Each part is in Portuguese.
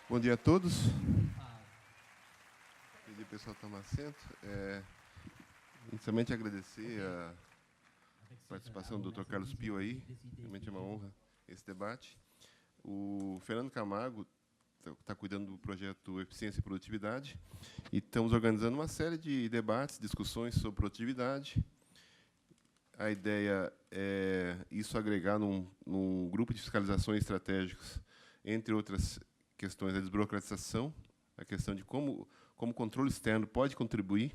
Bom dia a todos. Pedir o pessoal tomar assento. Inicialmente, agradecer a participação do Dr. Carlos Pio aí. Realmente é uma honra esse debate. O Fernando Camargo está cuidando do projeto Eficiência e Produtividade, e estamos organizando uma série de debates, discussões sobre produtividade. A ideia é isso agregar num grupo de fiscalizações estratégicas, entre outras questões, a desburocratização, a questão de como o controle externo pode contribuir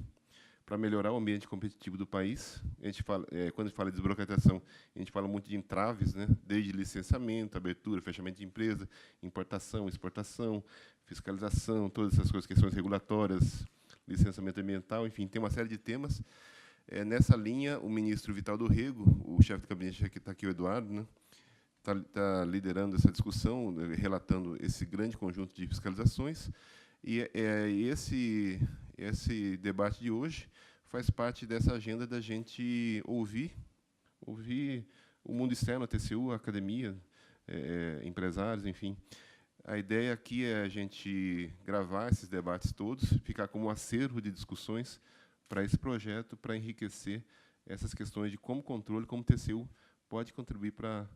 para melhorar o ambiente competitivo do país. A gente fala, quando a gente fala de desburocratização, a gente fala muito de entraves, né? Desde licenciamento, abertura, fechamento de empresa, importação, exportação, fiscalização, todas essas coisas, questões regulatórias, licenciamento ambiental, enfim, tem uma série de temas. Nessa linha, o ministro Vital do Rego, o chefe do gabinete, que está aqui, o Eduardo, né? Está liderando essa discussão, relatando esse grande conjunto de fiscalizações. E esse debate de hoje faz parte dessa agenda da gente ouvir o mundo externo, a TCU, a academia, empresários, enfim. A ideia aqui é a gente gravar esses debates todos, ficar como um acervo de discussões para esse projeto, para enriquecer essas questões de como controle, como TCU pode contribuir para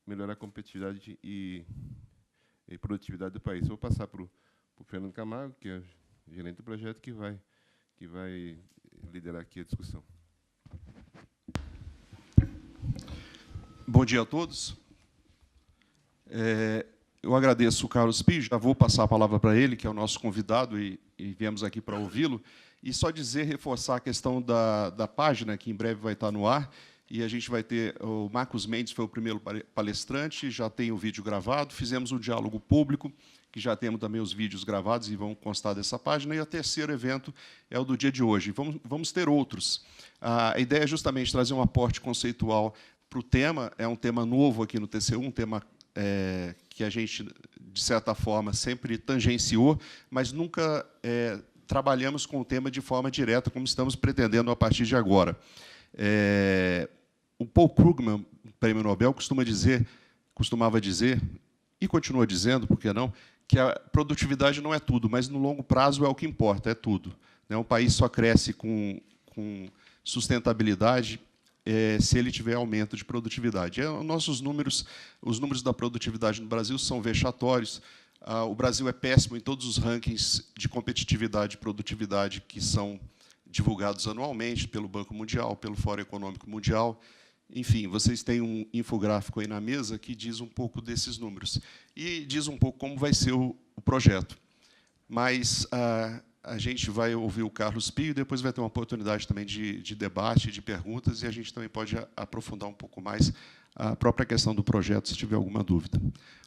melhorar a competitividade e produtividade do país. Vou passar para o Fernando Camargo, que é gerente do projeto, que vai liderar aqui a discussão. Bom dia a todos. Eu agradeço o Carlos Pio, já vou passar a palavra para ele, que é o nosso convidado, e viemos aqui para ouvi-lo. E só reforçar a questão da página, que em breve vai estar no ar, e a gente vai ter... O Marcos Mendes foi o primeiro palestrante, já tem o vídeo gravado, fizemos um diálogo público, que já temos também os vídeos gravados e vão constar dessa página, e o terceiro evento é o do dia de hoje. Vamos ter outros. A ideia é justamente trazer um aporte conceitual para o tema, é um tema novo aqui no TCU, um tema que a gente, de certa forma, sempre tangenciou, mas nunca trabalhamos com o tema de forma direta, como estamos pretendendo a partir de agora. O Paul Krugman, prêmio Nobel, costumava dizer, e continua dizendo, por que não, que a produtividade não é tudo, mas, no longo prazo, é o que importa, é tudo. Um país só cresce com sustentabilidade se ele tiver aumento de produtividade. Os números da produtividade no Brasil são vexatórios. O Brasil é péssimo em todos os rankings de competitividade e produtividade que são divulgados anualmente pelo Banco Mundial, pelo Fórum Econômico Mundial. Enfim, vocês têm um infográfico aí na mesa que diz um pouco desses números. E diz um pouco como vai ser o projeto. Mas a gente vai ouvir o Carlos Pio, e depois vai ter uma oportunidade também de debate, de perguntas, e a gente também pode aprofundar um pouco mais a própria questão do projeto, se tiver alguma dúvida.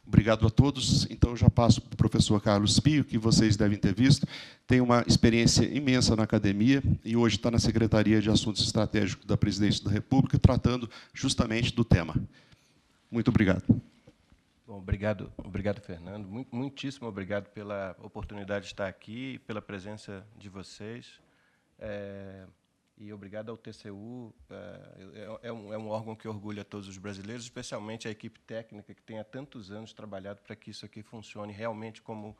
Obrigado a todos. Então, eu já passo para o professor Carlos Pio, que vocês devem ter visto. Tem uma experiência imensa na academia e hoje está na Secretaria de Assuntos Estratégicos da Presidência da República, tratando justamente do tema. Muito obrigado. Bom, obrigado, Fernando. Muitíssimo obrigado pela oportunidade de estar aqui, pela presença de vocês. E obrigado ao TCU. É um órgão que orgulha todos os brasileiros, especialmente a equipe técnica, que tem há tantos anos trabalhado para que isso aqui funcione realmente como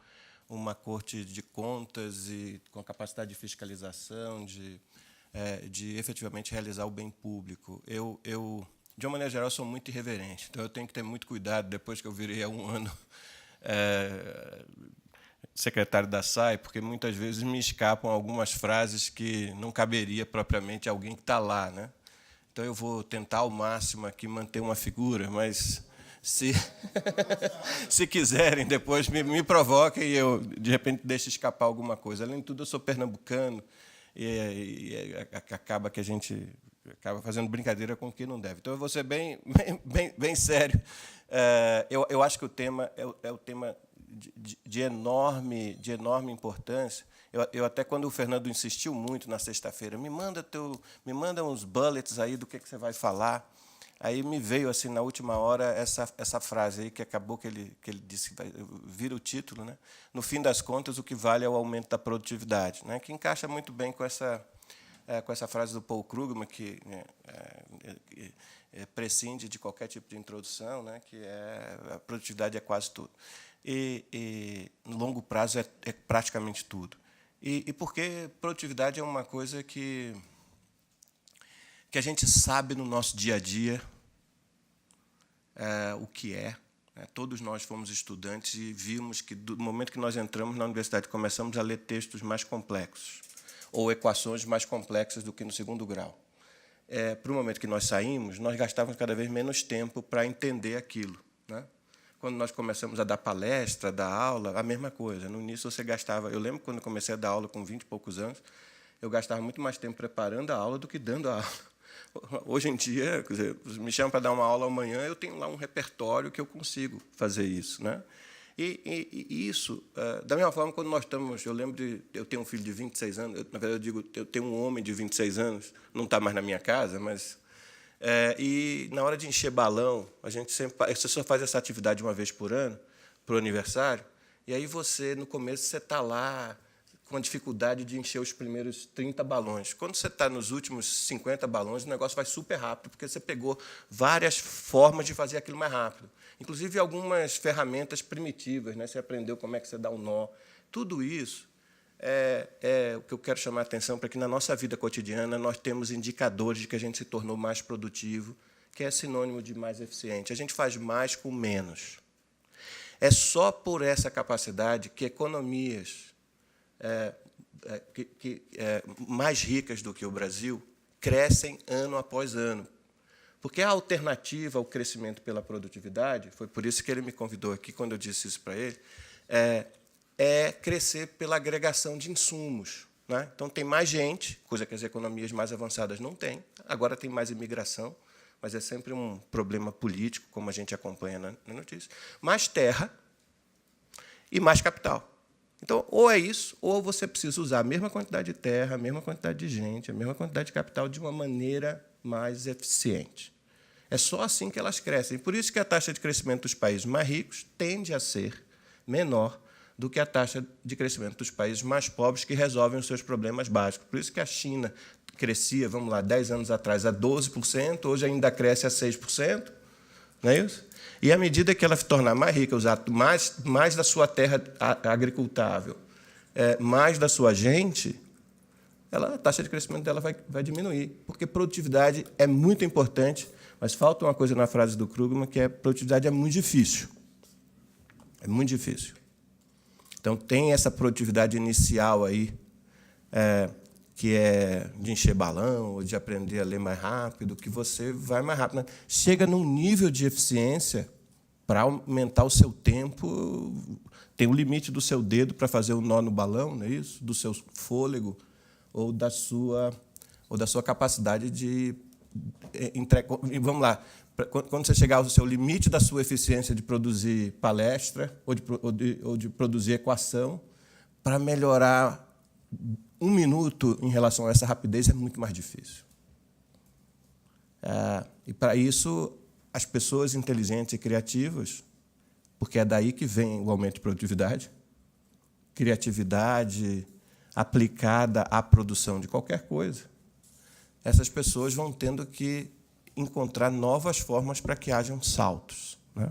uma corte de contas e com capacidade de fiscalização, de efetivamente realizar o bem público. De uma maneira geral, sou muito irreverente, então eu tenho que ter muito cuidado depois que eu virei há um ano secretário da SAI, porque muitas vezes me escapam algumas frases que não caberia propriamente a alguém que está lá, né? Então eu vou tentar ao máximo aqui manter uma figura, mas se quiserem depois me provoquem e eu de repente deixo escapar alguma coisa. Além de tudo, eu sou pernambucano e acaba que a gente acaba fazendo brincadeira com o que não deve. Então, eu vou ser bem sério. Eu acho que o tema é um tema de enorme importância. Eu até, quando o Fernando insistiu muito na sexta-feira, me manda uns bullets aí do que você vai falar. Aí me veio, assim, na última hora, essa frase aí, que acabou que ele disse, vira o título, né? No fim das contas, o que vale é o aumento da produtividade, né? Que encaixa muito bem com essa frase do Paul Krugman, que prescinde de qualquer tipo de introdução, né? Que a produtividade é quase tudo. e no longo prazo é praticamente tudo. E porque produtividade é uma coisa que a gente sabe no nosso dia a dia o que é. Todos nós fomos estudantes e vimos que, do momento que nós entramos na universidade, começamos a ler textos mais complexos, ou equações mais complexas do que no segundo grau. Para o momento que nós saímos, nós gastávamos cada vez menos tempo para entender aquilo, né? Quando nós começamos a dar palestra, dar aula, a mesma coisa. No início, você gastava... Eu lembro quando eu comecei a dar aula com 20 e poucos anos, eu gastava muito mais tempo preparando a aula do que dando a aula. Hoje em dia, quer dizer, me chamam para dar uma aula amanhã, eu tenho lá um repertório que eu consigo fazer isso, né? E isso, da mesma forma, quando nós estamos... Eu lembro de... Eu tenho um filho de 26 anos, na verdade, eu digo, eu tenho um homem de 26 anos, não está mais na minha casa, mas... e, na hora de encher balão, você só faz essa atividade uma vez por ano, para o aniversário, e aí você, no começo, você está lá com a dificuldade de encher os primeiros 30 balões. Quando você está nos últimos 50 balões, o negócio vai super rápido, porque você pegou várias formas de fazer aquilo mais rápido. Inclusive, algumas ferramentas primitivas, né? Você aprendeu como é que você dá um nó. Tudo isso é o que eu quero chamar a atenção para que, na nossa vida cotidiana, nós temos indicadores de que a gente se tornou mais produtivo, que é sinônimo de mais eficiente. A gente faz mais com menos. É só por essa capacidade que economias mais ricas do que o Brasil crescem ano após ano. Porque a alternativa ao crescimento pela produtividade, foi por isso que ele me convidou aqui, quando eu disse isso para ele, é crescer pela agregação de insumos, né? Então, tem mais gente, coisa que as economias mais avançadas não têm. Agora tem mais imigração, mas é sempre um problema político, como a gente acompanha na notícia. Mais terra e mais capital. Então, ou é isso, ou você precisa usar a mesma quantidade de terra, a mesma quantidade de gente, a mesma quantidade de capital de uma maneira mais eficiente. É só assim que elas crescem. Por isso que a taxa de crescimento dos países mais ricos tende a ser menor do que a taxa de crescimento dos países mais pobres que resolvem os seus problemas básicos. Por isso que a China crescia, vamos lá, 10 anos atrás, a 12%, hoje ainda cresce a 6%, não é isso? E, à medida que ela se tornar mais rica, usar mais da sua terra agricultável, mais da sua gente, a taxa de crescimento dela vai diminuir, porque produtividade é muito importante, mas falta uma coisa na frase do Krugman, que produtividade é muito difícil. É muito difícil. Então, tem essa produtividade inicial aí, que é de encher balão, ou de aprender a ler mais rápido, que você vai mais rápido. Chega num nível de eficiência, para aumentar o seu tempo, tem um limite do seu dedo para fazer um nó no balão, não é isso? Do seu fôlego, ou da sua capacidade de entregar. Vamos lá, quando você chegar ao seu limite da sua eficiência de produzir palestra ou de produzir equação, para melhorar 1 minuto em relação a essa rapidez é muito mais difícil. E, para isso, as pessoas inteligentes e criativas, porque é daí que vem o aumento de produtividade, criatividade aplicada à produção de qualquer coisa, essas pessoas vão tendo que encontrar novas formas para que hajam saltos, né?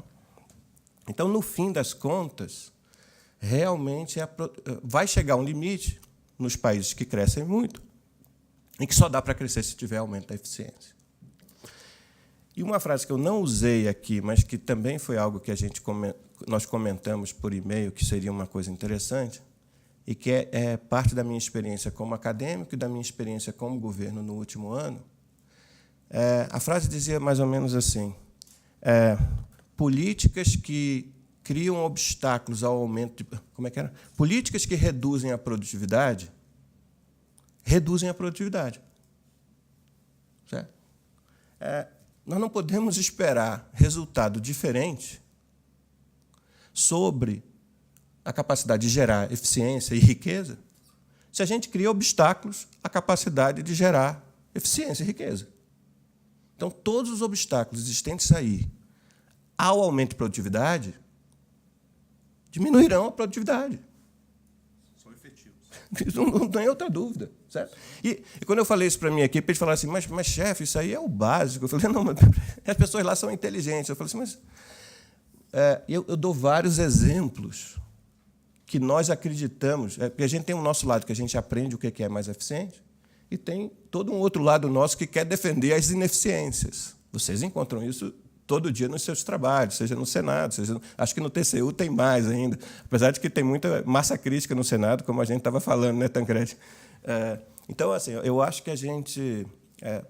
Então, no fim das contas, realmente vai chegar um limite nos países que crescem muito, e que só dá para crescer se tiver aumento da eficiência. E uma frase que eu não usei aqui, mas que também foi algo que nós comentamos por e-mail, que seria uma coisa interessante, e que é parte da minha experiência como acadêmico e da minha experiência como governo no último ano. A frase dizia mais ou menos assim: políticas que criam obstáculos ao aumento de... Como é que era? Políticas que reduzem a produtividade, reduzem a produtividade. Certo? Nós não podemos esperar resultado diferente sobre a capacidade de gerar eficiência e riqueza se a gente cria obstáculos à capacidade de gerar eficiência e riqueza. Então, todos os obstáculos existentes aí ao aumento de produtividade diminuirão a produtividade. São efetivos. Não tem outra dúvida. Certo? E quando eu falei isso para a minha equipe, eles falaram assim, mas chefe, isso aí é o básico. Eu falei, não, mas as pessoas lá são inteligentes. Eu falei assim, eu dou vários exemplos que nós acreditamos, porque a gente tem o nosso lado que a gente aprende o que é mais eficiente, e tem todo um outro lado nosso que quer defender as ineficiências. Vocês encontram isso todo dia nos seus trabalhos, seja no Senado, acho que no TCU tem mais ainda, apesar de que tem muita massa crítica no Senado, como a gente estava falando, né, Tancredi? Então, assim, eu acho que a gente,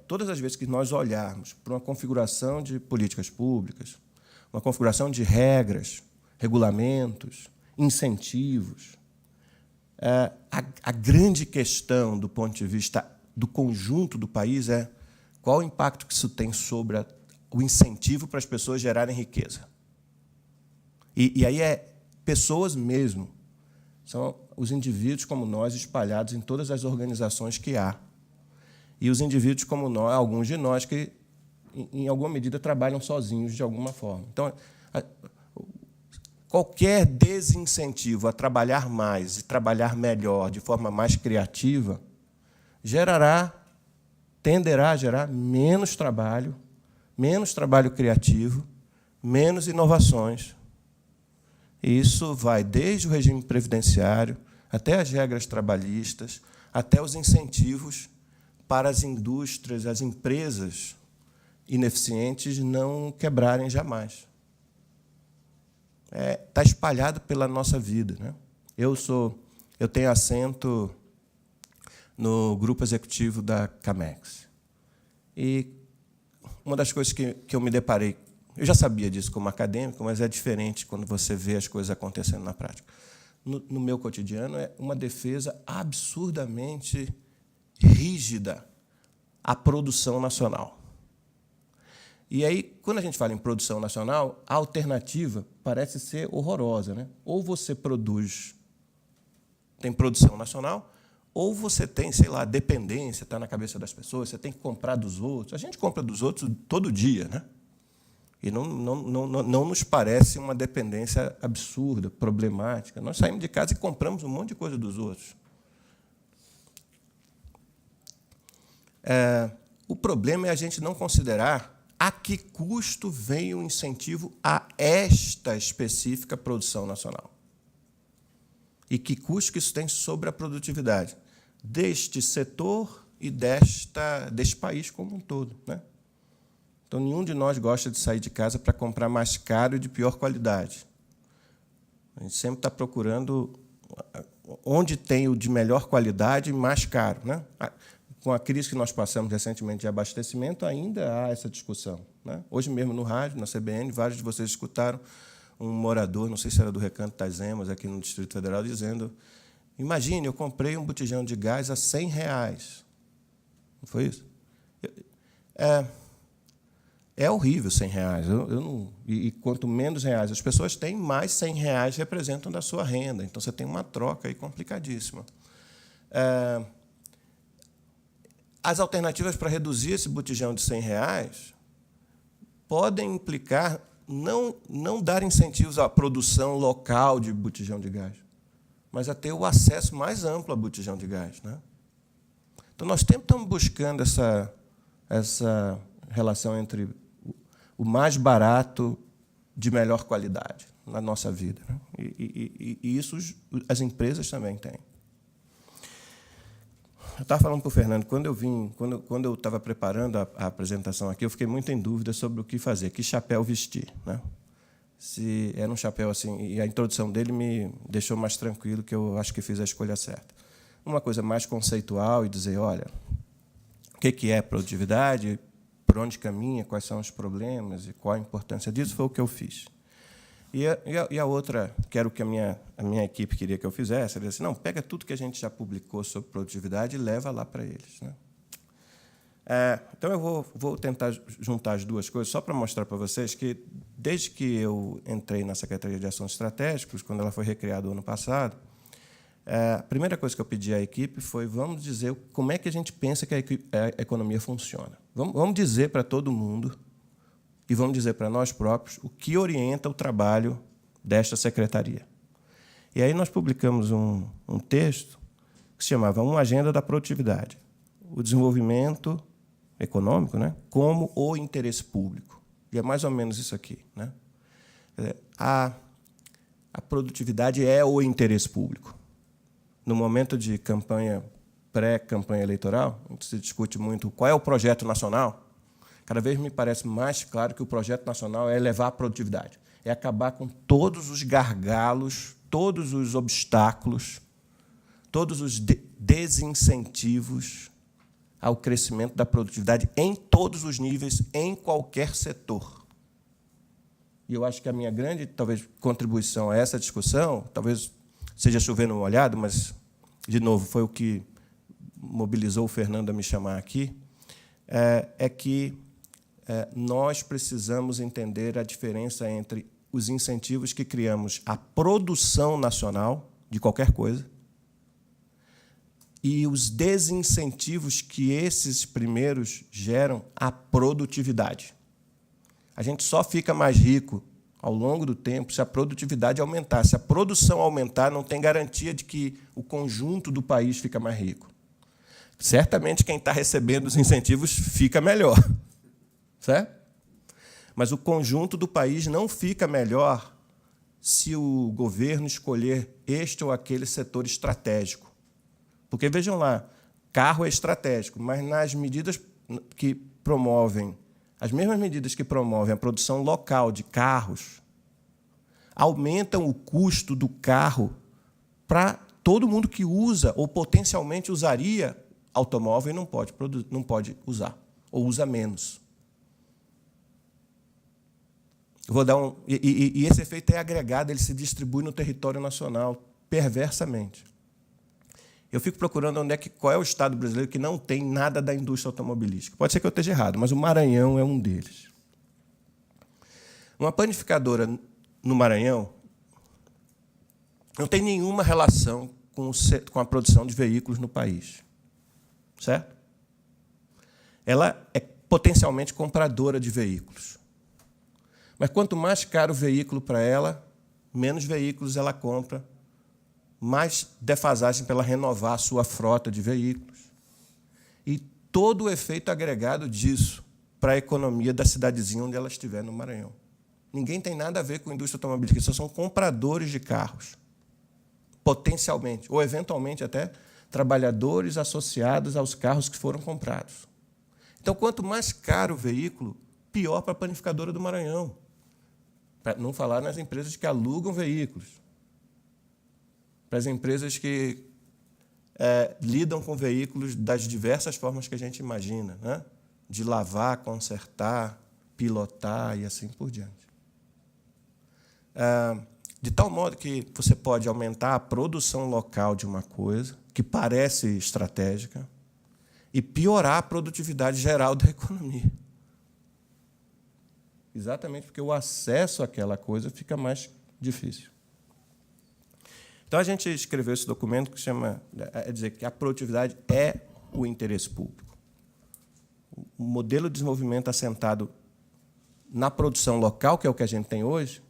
todas as vezes que nós olharmos para uma configuração de políticas públicas, uma configuração de regras, regulamentos, incentivos, a grande questão do ponto de vista do conjunto do país é qual o impacto que isso tem sobre o incentivo para as pessoas gerarem riqueza. E aí pessoas mesmo, são os indivíduos como nós espalhados em todas as organizações que há. E os indivíduos como nós, alguns de nós que, em alguma medida, trabalham sozinhos de alguma forma. Então, qualquer desincentivo a trabalhar mais e trabalhar melhor, de forma mais criativa, tenderá a gerar menos trabalho criativo, menos inovações. E isso vai desde o regime previdenciário, até as regras trabalhistas, até os incentivos para as indústrias, as empresas ineficientes não quebrarem jamais. Está espalhado pela nossa vida, né? Eu tenho assento no grupo executivo da Camex. E uma das coisas que eu me deparei, eu já sabia disso como acadêmico, mas é diferente quando você vê as coisas acontecendo na prática. No meu cotidiano, é uma defesa absurdamente rígida à produção nacional. E aí, quando a gente fala em produção nacional, a alternativa parece ser horrorosa, né? Ou você tem produção nacional, ou você tem, sei lá, dependência, está na cabeça das pessoas, você tem que comprar dos outros. A gente compra dos outros todo dia, né? E não nos parece uma dependência absurda, problemática. Nós saímos de casa e compramos um monte de coisa dos outros. O problema é a gente não considerar a que custo vem o incentivo a esta específica produção nacional. E que custo que isso tem sobre a produtividade deste setor e deste país como um todo, né? Então, nenhum de nós gosta de sair de casa para comprar mais caro e de pior qualidade. A gente sempre está procurando onde tem o de melhor qualidade e mais caro, né? Com a crise que nós passamos recentemente de abastecimento, ainda há essa discussão, né? Hoje mesmo, no rádio, na CBN, vários de vocês escutaram um morador, não sei se era do Recanto das Emas, aqui no Distrito Federal, dizendo: imagine, eu comprei um botijão de gás a R$100. Não foi isso? É horrível R$100. E quanto menos reais as pessoas têm, mais R$100 representam da sua renda. Então, você tem uma troca aí complicadíssima. As alternativas para reduzir esse botijão de R$100 podem implicar não dar incentivos à produção local de botijão de gás, mas a ter o acesso mais amplo a botijão de gás, né? Então, nós sempre estamos buscando essa relação entre o mais barato de melhor qualidade na nossa vida, né? E isso as empresas também têm. Eu estava falando para o Fernando, quando eu estava preparando a apresentação aqui, eu fiquei muito em dúvida sobre o que fazer, que chapéu vestir, né? Se era um chapéu assim, e a introdução dele me deixou mais tranquilo, que eu acho que fiz a escolha certa. Uma coisa mais conceitual e dizer, olha, o que é produtividade, por onde caminha, quais são os problemas e qual a importância disso, foi o que eu fiz. E a outra, que era o que a minha equipe queria que eu fizesse, era assim, não, pega tudo que a gente já publicou sobre produtividade e leva lá para eles, né? Então, eu vou tentar juntar as duas coisas, só para mostrar para vocês que, desde que eu entrei na Secretaria de Assuntos Estratégicos, quando ela foi recriada o ano passado, a primeira coisa que eu pedi à equipe foi, vamos dizer como é que a gente pensa que a economia funciona. Vamos dizer para todo mundo, e vamos dizer para nós próprios, o que orienta o trabalho desta secretaria. E aí nós publicamos um texto que se chamava Uma Agenda da Produtividade, o desenvolvimento econômico, né, como o interesse público. E é mais ou menos isso aqui, né? A produtividade é o interesse público. No momento de campanha, pré-campanha eleitoral, onde se discute muito qual é o projeto nacional, cada vez me parece mais claro que o projeto nacional é elevar a produtividade, é acabar com todos os gargalos, todos os obstáculos, todos os desincentivos ao crescimento da produtividade em todos os níveis, em qualquer setor. E eu acho que a minha grande, talvez, contribuição a essa discussão, talvez seja chover no molhado, mas, de novo, foi o que mobilizou o Fernando a me chamar aqui, é que nós precisamos entender a diferença entre os incentivos que criamos à produção nacional de qualquer coisa e os desincentivos que esses primeiros geram à produtividade. A gente só fica mais rico ao longo do tempo se a produtividade aumentar. Se a produção aumentar, não tem garantia de que o conjunto do país fica mais rico. Certamente, quem está recebendo os incentivos fica melhor, certo? Mas o conjunto do país não fica melhor se o governo escolher este ou aquele setor estratégico. Porque, vejam lá, carro é estratégico, mas nas medidas que promovem, as mesmas medidas que promovem a produção local de carros, aumentam o custo do carro para todo mundo que usa ou potencialmente usaria automóvel e não pode usar, ou usa menos. Eu vou dar e esse efeito é agregado, ele se distribui no território nacional, perversamente. Eu fico procurando qual é o estado brasileiro que não tem nada da indústria automobilística. Pode ser que eu esteja errado, mas o Maranhão é um deles. Uma panificadora no Maranhão não tem nenhuma relação com a produção de veículos no país. Certo? Ela é potencialmente compradora de veículos. Mas quanto mais caro o veículo para ela, menos veículos ela compra, mais defasagem para ela renovar a sua frota de veículos. E todo o efeito agregado disso para a economia da cidadezinha onde ela estiver, no Maranhão. Ninguém tem nada a ver com a indústria automobilística, só são compradores de carros, potencialmente, ou eventualmente até trabalhadores associados aos carros que foram comprados. Então, quanto mais caro o veículo, pior para a panificadora do Maranhão. Para não falar nas empresas que alugam veículos, para as empresas que lidam com veículos das diversas formas que a gente imagina, né? De lavar, consertar, pilotar e assim por diante. De tal modo que você pode aumentar a produção local de uma coisa, que parece estratégica, e piorar a produtividade geral da economia. Exatamente porque o acesso àquela coisa fica mais difícil. Então, a gente escreveu esse documento que chama, dizer que a produtividade é o interesse público. O modelo de desenvolvimento assentado na produção local, que é o que a gente tem hoje,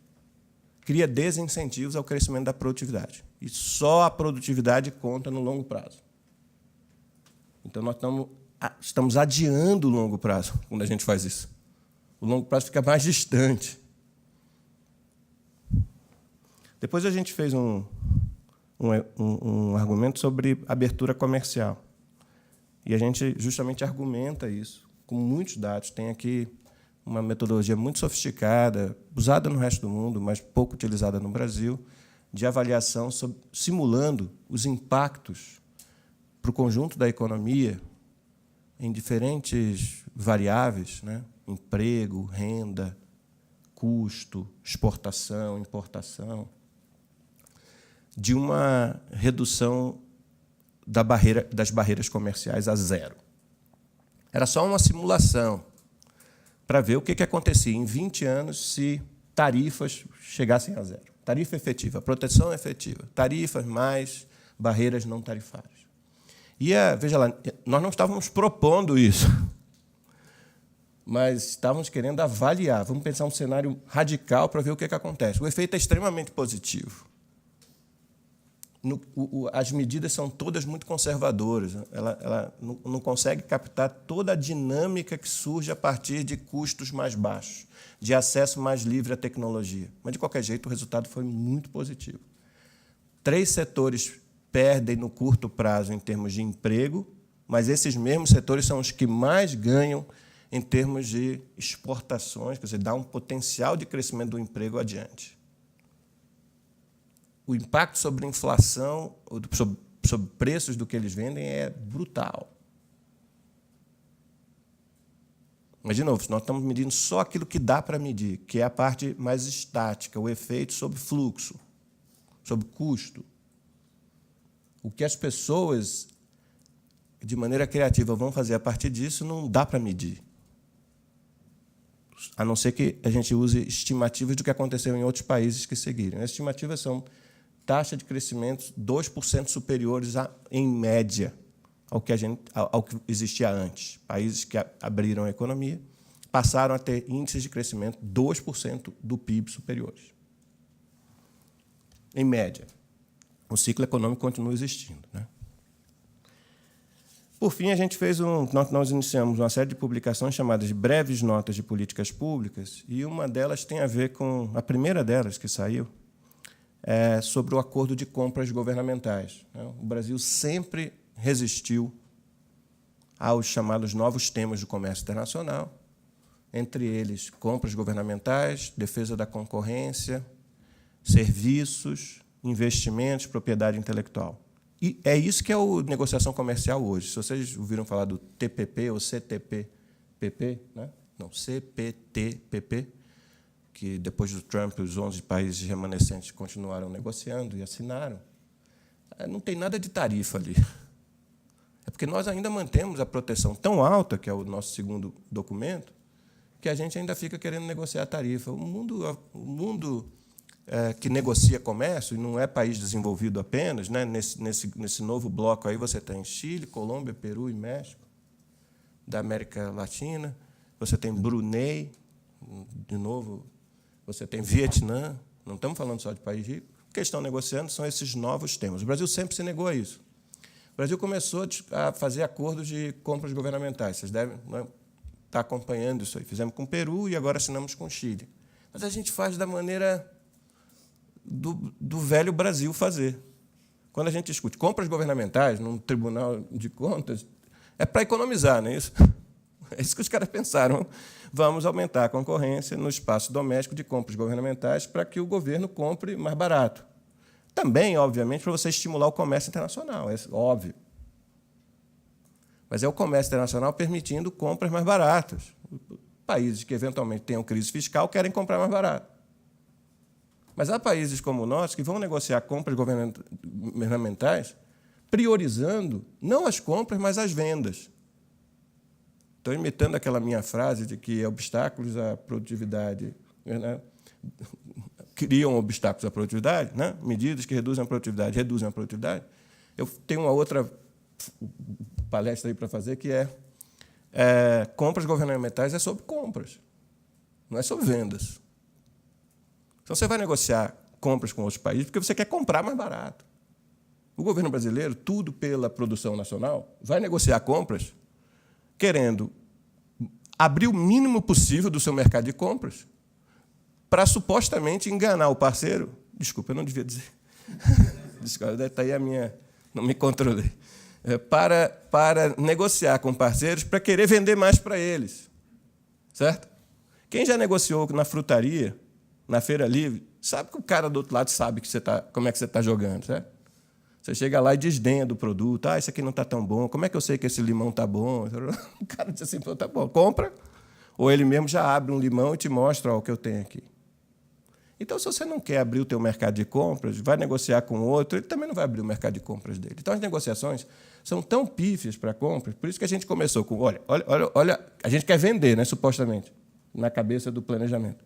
cria desincentivos ao crescimento da produtividade. E só a produtividade conta no longo prazo. Então, nós estamos adiando o longo prazo quando a gente faz isso. O longo prazo fica mais distante. Depois a gente fez um argumento sobre abertura comercial. E a gente justamente argumenta isso com muitos dados. Tem aqui uma metodologia muito sofisticada, usada no resto do mundo, mas pouco utilizada no Brasil, de avaliação simulando os impactos para o conjunto da economia em diferentes variáveis, né? Emprego, renda, custo, exportação, importação, de uma redução das barreiras comerciais a zero. Era só uma simulação para ver o que acontecia em 20 anos se tarifas chegassem a zero. Tarifa efetiva, proteção efetiva, tarifas mais barreiras não tarifárias. E, veja lá, nós não estávamos propondo isso, mas estávamos querendo avaliar. Vamos pensar um cenário radical para ver o que acontece. O efeito é extremamente positivo. as medidas são todas muito conservadoras. Ela não consegue captar toda a dinâmica que surge a partir de custos mais baixos, de acesso mais livre à tecnologia. Mas, de qualquer jeito, o resultado foi muito positivo. 3 setores perdem no curto prazo em termos de emprego, mas esses mesmos setores são os que mais ganham em termos de exportações, quer dizer, dá um potencial de crescimento do emprego adiante. O impacto sobre a inflação, sobre preços do que eles vendem, é brutal. Mas, de novo, nós estamos medindo só aquilo que dá para medir, que é a parte mais estática, o efeito sobre fluxo, sobre custo. O que as pessoas, de maneira criativa, vão fazer a partir disso, não dá para medir. A não ser que a gente use estimativas do que aconteceu em outros países que seguiram. As estimativas são taxa de crescimento 2% superiores, em média, ao que existia antes. Países que abriram a economia passaram a ter índices de crescimento 2% do PIB superiores. Em média. O ciclo econômico continua existindo, né? Por fim, nós iniciamos uma série de publicações chamadas de breves notas de políticas públicas, e uma delas tem a ver com, a primeira delas que saiu, sobre o acordo de compras governamentais. O Brasil sempre resistiu aos chamados novos temas do comércio internacional, entre eles compras governamentais, defesa da concorrência, serviços, investimentos, propriedade intelectual. E é isso que é a negociação comercial hoje. Se vocês ouviram falar do TPP ou CTP-PP, né? Não, CPTPP, que depois do Trump os 11 países remanescentes continuaram negociando e assinaram, não tem nada de tarifa ali. É porque nós ainda mantemos a proteção tão alta, que é o nosso segundo documento, que a gente ainda fica querendo negociar a tarifa. O mundo que negocia comércio, e não é país desenvolvido apenas, né? Nesse novo bloco aí você tem Chile, Colômbia, Peru e México, da América Latina, você tem Brunei, de novo, você tem Vietnã, não estamos falando só de país rico. O que estão negociando são esses novos temas. O Brasil sempre se negou a isso. O Brasil começou a fazer acordos de compras governamentais. Vocês devem estar acompanhando isso aí. Fizemos com o Peru e agora assinamos com o Chile. Mas a gente faz da maneira do velho Brasil fazer. Quando a gente discute compras governamentais num tribunal de contas, é para economizar, não é isso? É isso que os caras pensaram. Vamos aumentar a concorrência no espaço doméstico de compras governamentais para que o governo compre mais barato. Também, obviamente, para você estimular o comércio internacional, é óbvio. Mas é o comércio internacional permitindo compras mais baratas. Países que, eventualmente, tenham crise fiscal querem comprar mais barato. Mas há países como o nosso que vão negociar compras governamentais priorizando não as compras, mas as vendas. Estou imitando aquela minha frase de que obstáculos à produtividade, né, criam obstáculos à produtividade, né? Medidas que reduzem a produtividade. Eu tenho uma outra palestra aí para fazer, que compras governamentais é sobre compras, não é sobre vendas. Então, você vai negociar compras com outros países porque você quer comprar mais barato. O governo brasileiro, tudo pela produção nacional, vai negociar compras querendo abrir o mínimo possível do seu mercado de compras para supostamente enganar o parceiro. Desculpa, eu não devia dizer. Desculpa, está aí a minha... Não me controlei. Para negociar com parceiros para querer vender mais para eles. Certo? Quem já negociou na frutaria, na feira livre, sabe que o cara do outro lado sabe como é que você está jogando, certo? Você chega lá e desdenha do produto. Ah, isso aqui não está tão bom. Como é que eu sei que esse limão está bom? O cara diz assim, tá bom, compra. Ou ele mesmo já abre um limão e te mostra o que eu tenho aqui. Então, se você não quer abrir o teu mercado de compras, vai negociar com outro, ele também não vai abrir o mercado de compras dele. Então, as negociações são tão pífias para compras, por isso que a gente começou com, olha, a gente quer vender, né, supostamente, na cabeça do planejamento.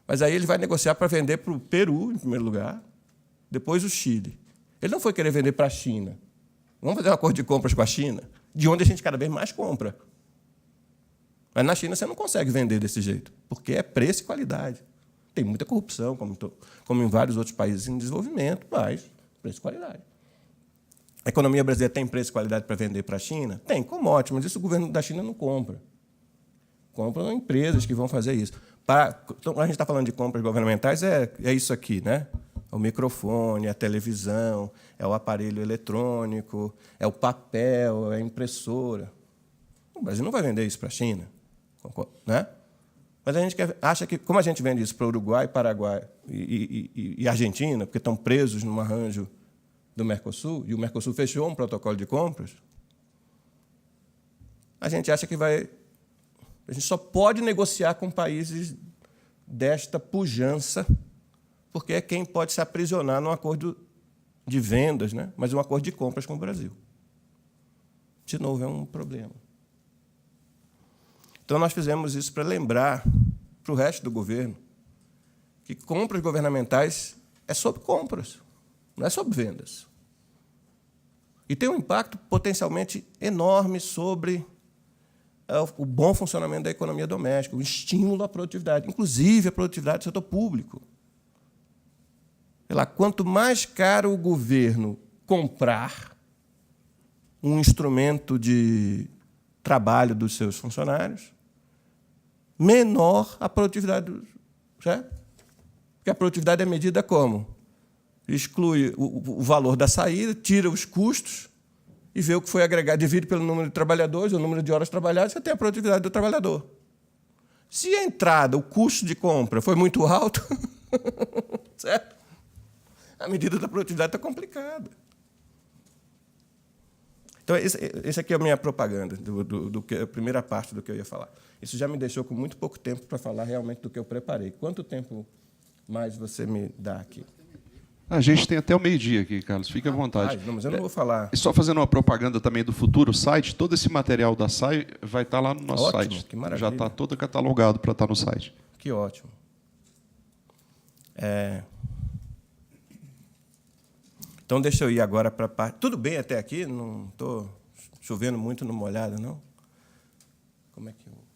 Mas aí ele vai negociar para vender para o Peru, em primeiro lugar, depois o Chile. Ele não foi querer vender para a China. Vamos fazer um acordo de compras com a China, de onde a gente cada vez mais compra. Mas na China você não consegue vender desse jeito, porque é preço e qualidade. Tem muita corrupção, como em vários outros países em desenvolvimento, mas preço e qualidade. A economia brasileira tem preço e qualidade para vender para a China? Tem, commodity, mas isso o governo da China não compra. Compram empresas que vão fazer isso. Então, a gente está falando de compras governamentais, é isso aqui, né? É o microfone, é a televisão, é o aparelho eletrônico, é o papel, é a impressora. O Brasil não vai vender isso para a China, né? Mas a gente acha que, como a gente vende isso para o Uruguai, Paraguai e Argentina, porque estão presos num arranjo do Mercosul, e o Mercosul fechou um protocolo de compras, a gente acha que a gente só pode negociar com países desta pujança, porque é quem pode se aprisionar num acordo de vendas, né? Mas um acordo de compras com o Brasil. De novo, é um problema. Então, nós fizemos isso para lembrar para o resto do governo que compras governamentais é sobre compras, não é sobre vendas. E tem um impacto potencialmente enorme sobre o bom funcionamento da economia doméstica, o estímulo à produtividade, inclusive a produtividade do setor público. Sei lá, quanto mais caro o governo comprar um instrumento de trabalho dos seus funcionários, menor a produtividade, certo? Porque a produtividade é medida como? Exclui o valor da saída, tira os custos e vê o que foi agregado, divide pelo número de trabalhadores, o número de horas trabalhadas, você tem a produtividade do trabalhador. Se a entrada, o custo de compra foi muito alto, certo? A medida da produtividade está complicada. Então, essa aqui é a minha propaganda, a primeira parte do que eu ia falar. Isso já me deixou com muito pouco tempo para falar realmente do que eu preparei. Quanto tempo mais você me dá aqui? A gente tem até o meio-dia aqui, Carlos. Fique à vontade. Não, mas eu não vou falar. E só fazendo uma propaganda também do futuro site, todo esse material da SAI vai estar lá no nosso Ótimo, site. que maravilha. Já está todo catalogado para estar no site. Que ótimo. Então, deixa eu ir agora para a parte... Tudo bem até aqui? Não estou chovendo muito no molhado, não? Como é que eu...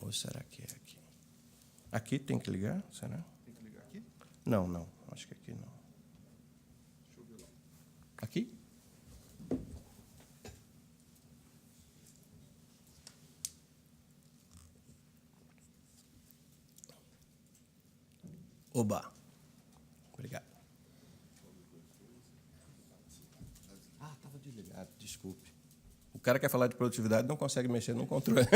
Ou será que é aqui? Aqui tem que ligar? Será? Tem que ligar aqui? Não. Acho que aqui não. Deixa eu ver lá. Aqui? Oba. Obrigado. Estava desligado, desculpe. O cara quer falar de produtividade não consegue mexer no controle.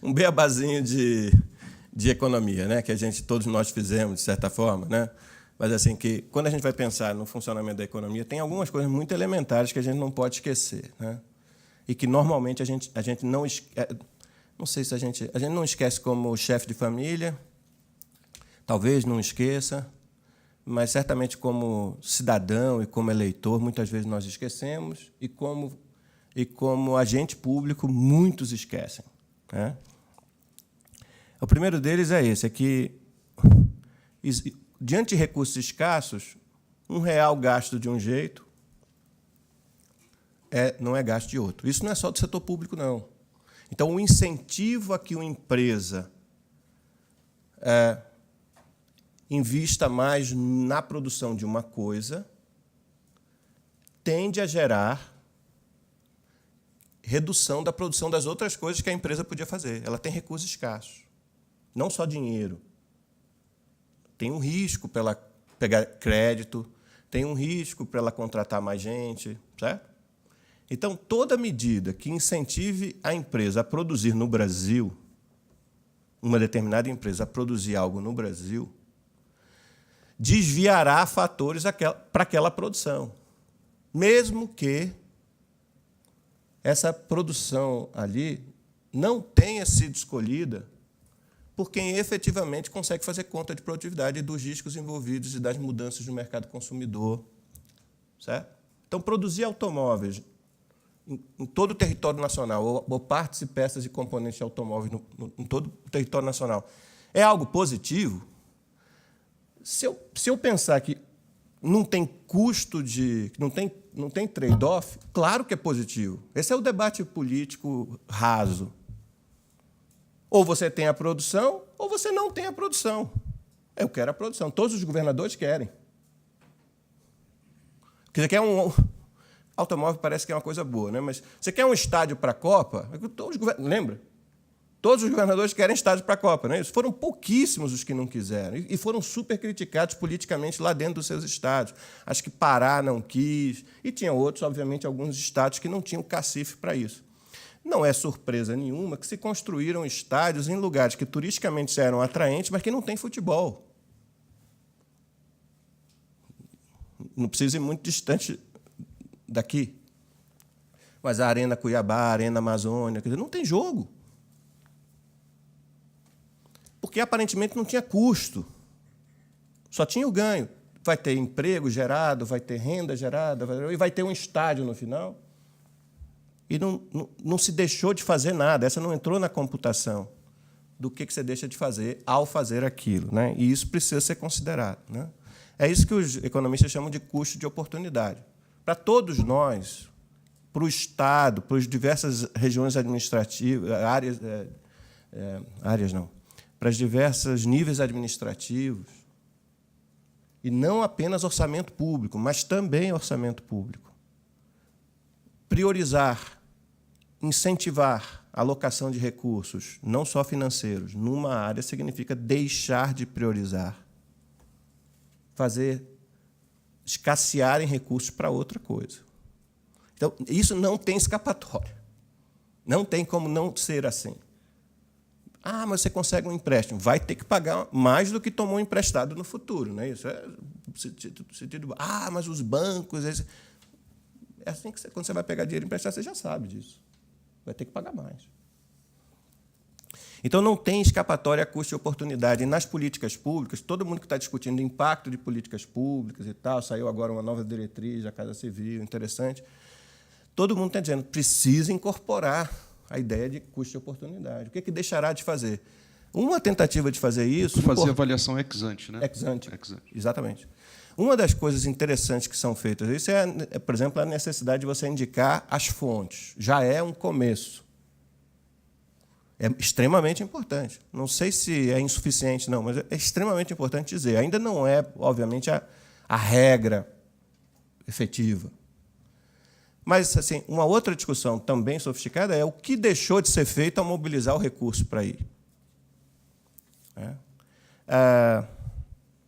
Um beabazinho de economia, né? Que todos nós fizemos, de certa forma, né? Mas assim, que quando a gente vai pensar no funcionamento da economia, tem algumas coisas muito elementares que a gente não pode esquecer, né? E que normalmente a gente não esquece. Não sei se a gente não esquece como chefe de família, talvez não esqueça, mas certamente como cidadão e como eleitor, muitas vezes nós esquecemos, e como agente público, muitos esquecem, né? O primeiro deles é esse, é que, diante de recursos escassos, R$1 gasto de um jeito não é gasto de outro. Isso não é só do setor público, não. Então, o incentivo a que uma empresa invista mais na produção de uma coisa tende a gerar redução da produção das outras coisas que a empresa podia fazer. Ela tem recursos escassos, não só dinheiro. Tem um risco para ela pegar crédito, tem um risco para ela contratar mais gente, certo? Então, toda medida que incentive a empresa a produzir no Brasil, uma determinada empresa a produzir algo no Brasil, desviará fatores para aquela produção, mesmo que essa produção ali não tenha sido escolhida por quem efetivamente consegue fazer conta de produtividade e dos riscos envolvidos e das mudanças no mercado consumidor, certo? Então, produzir automóveis em todo o território nacional, ou partes e peças e componentes de automóveis em todo o território nacional, é algo positivo? Se eu pensar que não tem custo não tem trade-off, claro que é positivo. Esse é o debate político raso. Ou você tem a produção, ou você não tem a produção. Eu quero a produção. Todos os governadores querem. Porque você quer automóvel parece que é uma coisa boa, né? Mas você quer um estádio para a Copa? Lembra? Todos os governadores querem estádio para a Copa, não é isso? Foram pouquíssimos os que não quiseram e foram super criticados politicamente lá dentro dos seus estádios. Acho que Pará não quis, e tinha outros, obviamente, alguns estados que não tinham cacife para isso. Não é surpresa nenhuma que se construíram estádios em lugares que turisticamente eram atraentes, mas que não tem futebol. Não precisa ir muito distante daqui. Mas a Arena Cuiabá, a Arena Amazônia, quer dizer, não tem jogo. Porque, aparentemente, não tinha custo. Só tinha o ganho. Vai ter emprego gerado, vai ter renda gerada, e vai ter um estádio no final. E não se deixou de fazer nada. Essa não entrou na computação do que você deixa de fazer ao fazer aquilo, né? E isso precisa ser considerado, né? É isso que os economistas chamam de custo de oportunidade. Para todos nós, para o Estado, para as diversas regiões administrativas, áreas não, para os diversos níveis administrativos, e não apenas orçamento público, mas também orçamento público. Priorizar, incentivar a alocação de recursos, não só financeiros, numa área significa deixar de priorizar, fazer escassearem recursos para outra coisa. Então, isso não tem escapatória. Não tem como não ser assim. Ah, mas você consegue um empréstimo. Vai ter que pagar mais do que tomou emprestado no futuro. Né? Isso é sentido. Ah, mas os bancos... É assim que quando você vai pegar dinheiro emprestado, você já sabe disso. Vai ter que pagar mais. Então, não tem escapatória a custo e oportunidade. E nas políticas públicas, todo mundo que está discutindo o impacto de políticas públicas e tal, saiu agora uma nova diretriz da Casa Civil, interessante, todo mundo está dizendo que precisa incorporar a ideia de custo e oportunidade. O que deixará de fazer? Uma tentativa de fazer isso... Fazer avaliação ex ante, né? Ex ante, exatamente. Uma das coisas interessantes que são feitas, isso por exemplo, a necessidade de você indicar as fontes. Já é um começo. É extremamente importante. Não sei se é insuficiente, não, mas é extremamente importante dizer. Ainda não é, obviamente, a regra efetiva. Mas, assim, uma outra discussão também sofisticada é o que deixou de ser feito ao mobilizar o recurso para ir.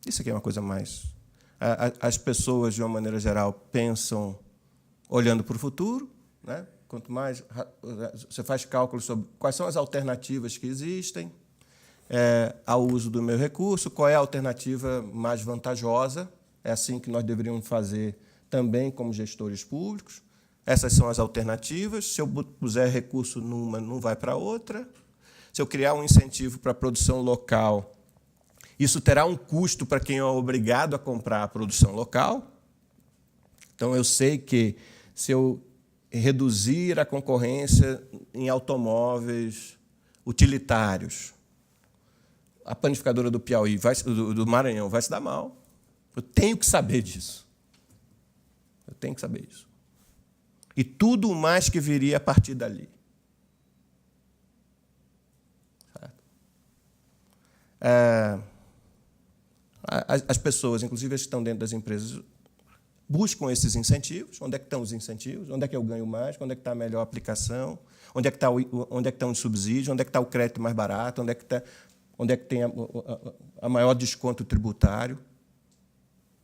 Isso aqui é uma coisa mais... As pessoas, de uma maneira geral, pensam olhando para o futuro, né? Quanto mais você faz cálculos sobre quais são as alternativas que existem ao uso do meu recurso, qual é a alternativa mais vantajosa, é assim que nós deveríamos fazer também como gestores públicos. Essas são as alternativas. Se eu puser recurso numa, não vai para outra. Se eu criar um incentivo para a produção local, isso terá um custo para quem é obrigado a comprar a produção local. Então, eu sei que, se eu reduzir a concorrência em automóveis utilitários, a panificadora do Piauí, do Maranhão, vai se dar mal. Eu tenho que saber disso. Eu tenho que saber disso. E tudo mais que viria a partir dali. As pessoas, inclusive as que estão dentro das empresas, buscam esses incentivos. Onde é que estão os incentivos? Onde é que eu ganho mais? Onde é que está a melhor aplicação? Onde é que está o subsídio? Onde é que está o crédito mais barato? Onde é que tem a maior desconto tributário?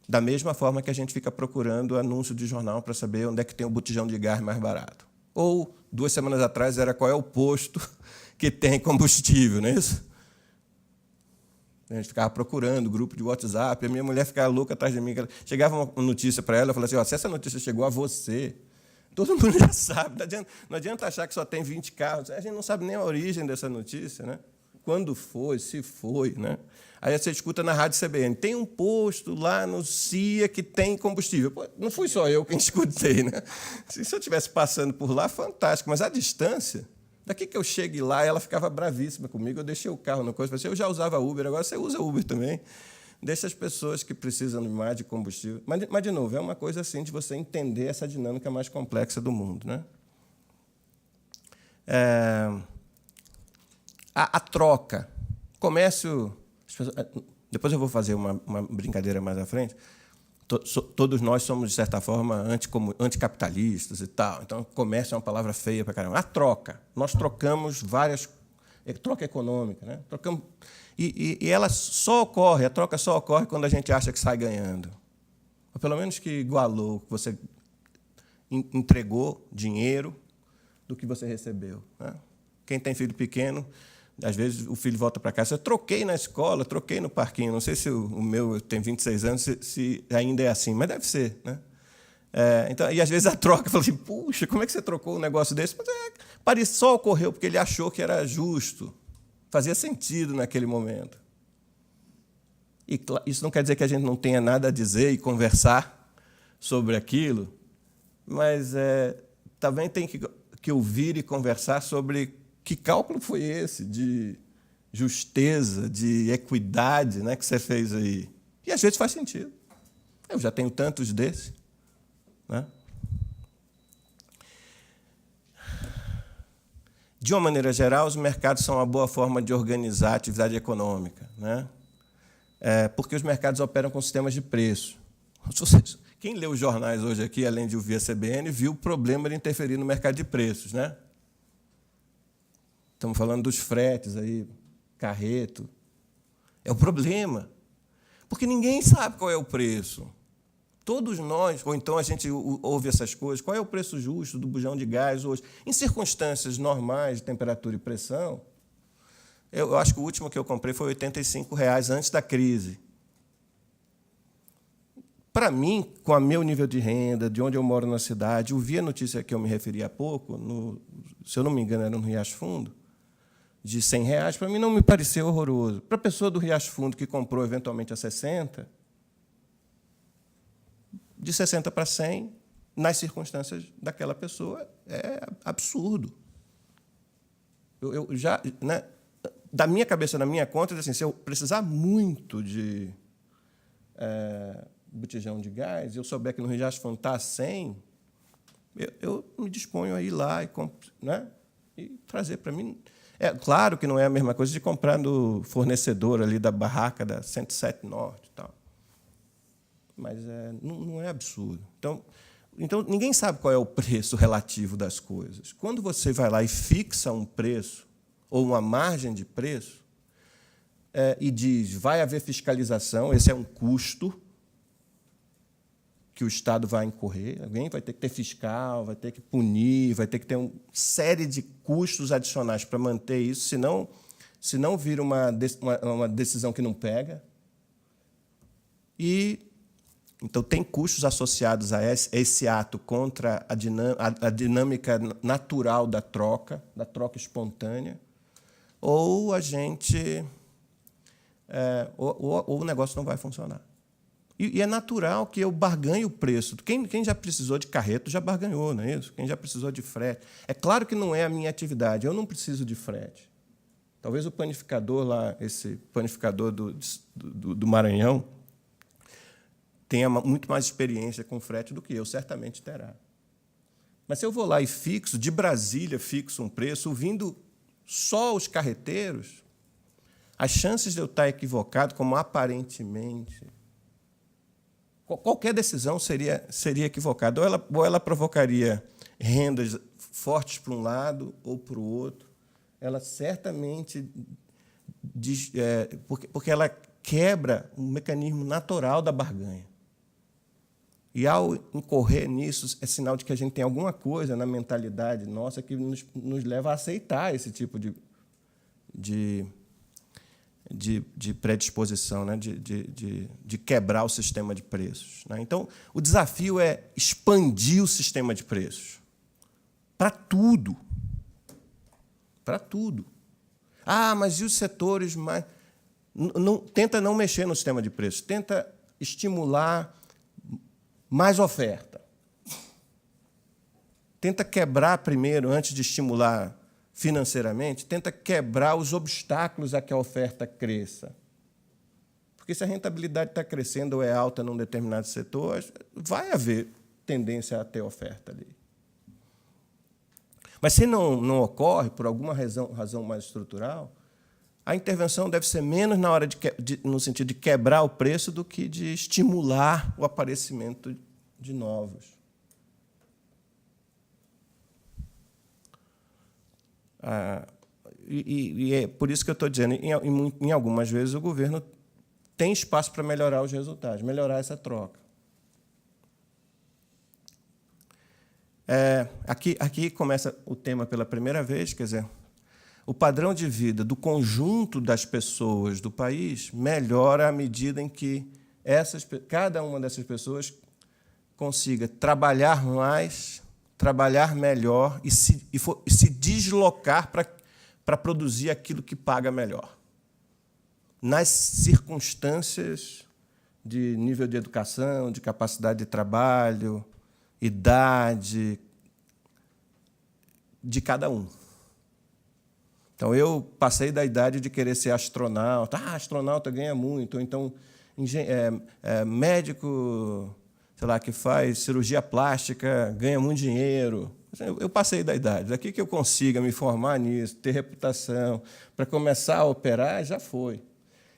Da mesma forma que a gente fica procurando anúncio de jornal para saber onde é que tem o botijão de gás mais barato. Ou, 2 semanas atrás, era qual é o posto que tem combustível, não é isso? A gente ficava procurando, grupo de WhatsApp, a minha mulher ficava louca atrás de mim. Chegava uma notícia para ela, eu falava assim, se essa notícia chegou a você, todo mundo já sabe, não adianta achar que só tem 20 carros, a gente não sabe nem a origem dessa notícia, né? Quando foi, se foi, né? Aí você escuta na rádio CBN, tem um posto lá no CIA que tem combustível. Pô, não fui só eu quem escutei, né? Se eu estivesse passando por lá, fantástico, mas a distância, daqui que eu chegue lá, ela ficava bravíssima comigo, eu deixei o carro no coisa, eu já usava Uber, agora você usa Uber também. Deixa as pessoas que precisam mais de combustível. Mas, de novo, é uma coisa assim de você entender essa dinâmica mais complexa do mundo, né? A troca. Comércio... Depois eu vou fazer uma brincadeira mais à frente. Todos nós somos, de certa forma, anticapitalistas e tal. Então, comércio é uma palavra feia para caramba. A troca. Nós trocamos várias... Troca econômica, né? Trocamos, e ela só ocorre, a troca só ocorre quando a gente acha que sai ganhando. Ou pelo menos que igualou, que você entregou dinheiro do que você recebeu, né? Quem tem filho pequeno, às vezes o filho volta para casa, eu troquei na escola, troquei no parquinho. Não sei se o meu tem 26 anos, se ainda é assim, mas deve ser, né? Então, e às vezes a troca, eu falo assim, puxa, como é que você trocou um negócio desse? Mas só ocorreu porque ele achou que era justo, fazia sentido naquele momento. E isso não quer dizer que a gente não tenha nada a dizer e conversar sobre aquilo, mas também tem que ouvir e conversar sobre que cálculo foi esse de justeza, de equidade, né, que você fez aí. E às vezes faz sentido. Eu já tenho tantos desses. Né? De uma maneira geral, os mercados são uma boa forma de organizar a atividade econômica, né? Porque os mercados operam com sistemas de preço. Quem lê os jornais hoje aqui, além de ouvir a CBN, viu o problema de interferir no mercado de preços, né? Estamos falando dos fretes, aí, carreto. É o problema, porque ninguém sabe qual é o preço. Todos nós, ou então a gente ouve essas coisas, qual é o preço justo do bujão de gás hoje? Em circunstâncias normais de temperatura e pressão, eu acho que o último que eu comprei foi R$ 85,00 antes da crise. Para mim, com o meu nível de renda, de onde eu moro na cidade, eu vi a notícia que eu me referi há pouco, se eu não me engano, era no Riacho Fundo, de R$ 100, para mim não me pareceu horroroso. Para a pessoa do Riacho Fundo que comprou eventualmente a 60, de 60 para 100, nas circunstâncias daquela pessoa, é absurdo. Eu já, né, da minha cabeça, na minha conta, assim, se eu precisar muito de botijão de gás, eu souber que no Riacho Fundo está a 100, eu me disponho a ir lá e trazer para mim. É claro que não é a mesma coisa de comprar no fornecedor ali da barraca da 107 Norte e tal. Mas não é absurdo. Então, ninguém sabe qual é o preço relativo das coisas. Quando você vai lá e fixa um preço ou uma margem de preço e diz vai haver fiscalização, esse é um custo que o Estado vai incorrer, alguém vai ter que ter fiscal, vai ter que punir, vai ter que ter uma série de custos adicionais para manter isso, senão vira uma decisão que não pega. Então, tem custos associados a esse ato contra a dinâmica natural da troca espontânea, ou a gente ou o negócio não vai funcionar. E é natural que eu barganhe o preço. Quem já precisou de carreto já barganhou, não é isso? Quem já precisou de frete. É claro que não é a minha atividade, eu não preciso de frete. Talvez o panificador lá, esse panificador do Maranhão, tenha muito mais experiência com frete do que eu, certamente terá. Mas se eu vou lá e fixo, de Brasília fixo um preço, ouvindo só os carreteiros, as chances de eu estar equivocado, como aparentemente... Qualquer decisão seria equivocada. Ou ela provocaria rendas fortes para um lado ou para o outro. Ela certamente... porque ela quebra um mecanismo natural da barganha. E, ao incorrer nisso, é sinal de que a gente tem alguma coisa na mentalidade nossa que nos leva a aceitar esse tipo de predisposição, né? de quebrar o sistema de preços. Né? Então, o desafio é expandir o sistema de preços para tudo. Para tudo. Mas e os setores mais... Tenta não mexer no sistema de preços, tenta estimular mais oferta. Tenta quebrar primeiro, antes de estimular financeiramente, tenta quebrar os obstáculos a que a oferta cresça. Porque se a rentabilidade está crescendo ou é alta num determinado setor, vai haver tendência a ter oferta ali. Mas se não ocorre, por alguma razão mais estrutural, a intervenção deve ser menos na hora no sentido de quebrar o preço do que de estimular o aparecimento de novos. E é por isso que eu estou dizendo, em algumas vezes o governo tem espaço para melhorar os resultados, melhorar essa troca. Aqui começa o tema pela primeira vez, quer dizer, o padrão de vida do conjunto das pessoas do país melhora à medida em que cada uma dessas pessoas consiga trabalhar mais, trabalhar melhor e se deslocar para produzir aquilo que paga melhor. Nas circunstâncias de nível de educação, de capacidade de trabalho, idade de cada um. Então, eu passei da idade de querer ser astronauta. Astronauta ganha muito. Ou então, médico, sei lá, que faz cirurgia plástica, ganha muito dinheiro. Eu passei da idade. Daqui que eu consiga me formar nisso, ter reputação, para começar a operar, já foi.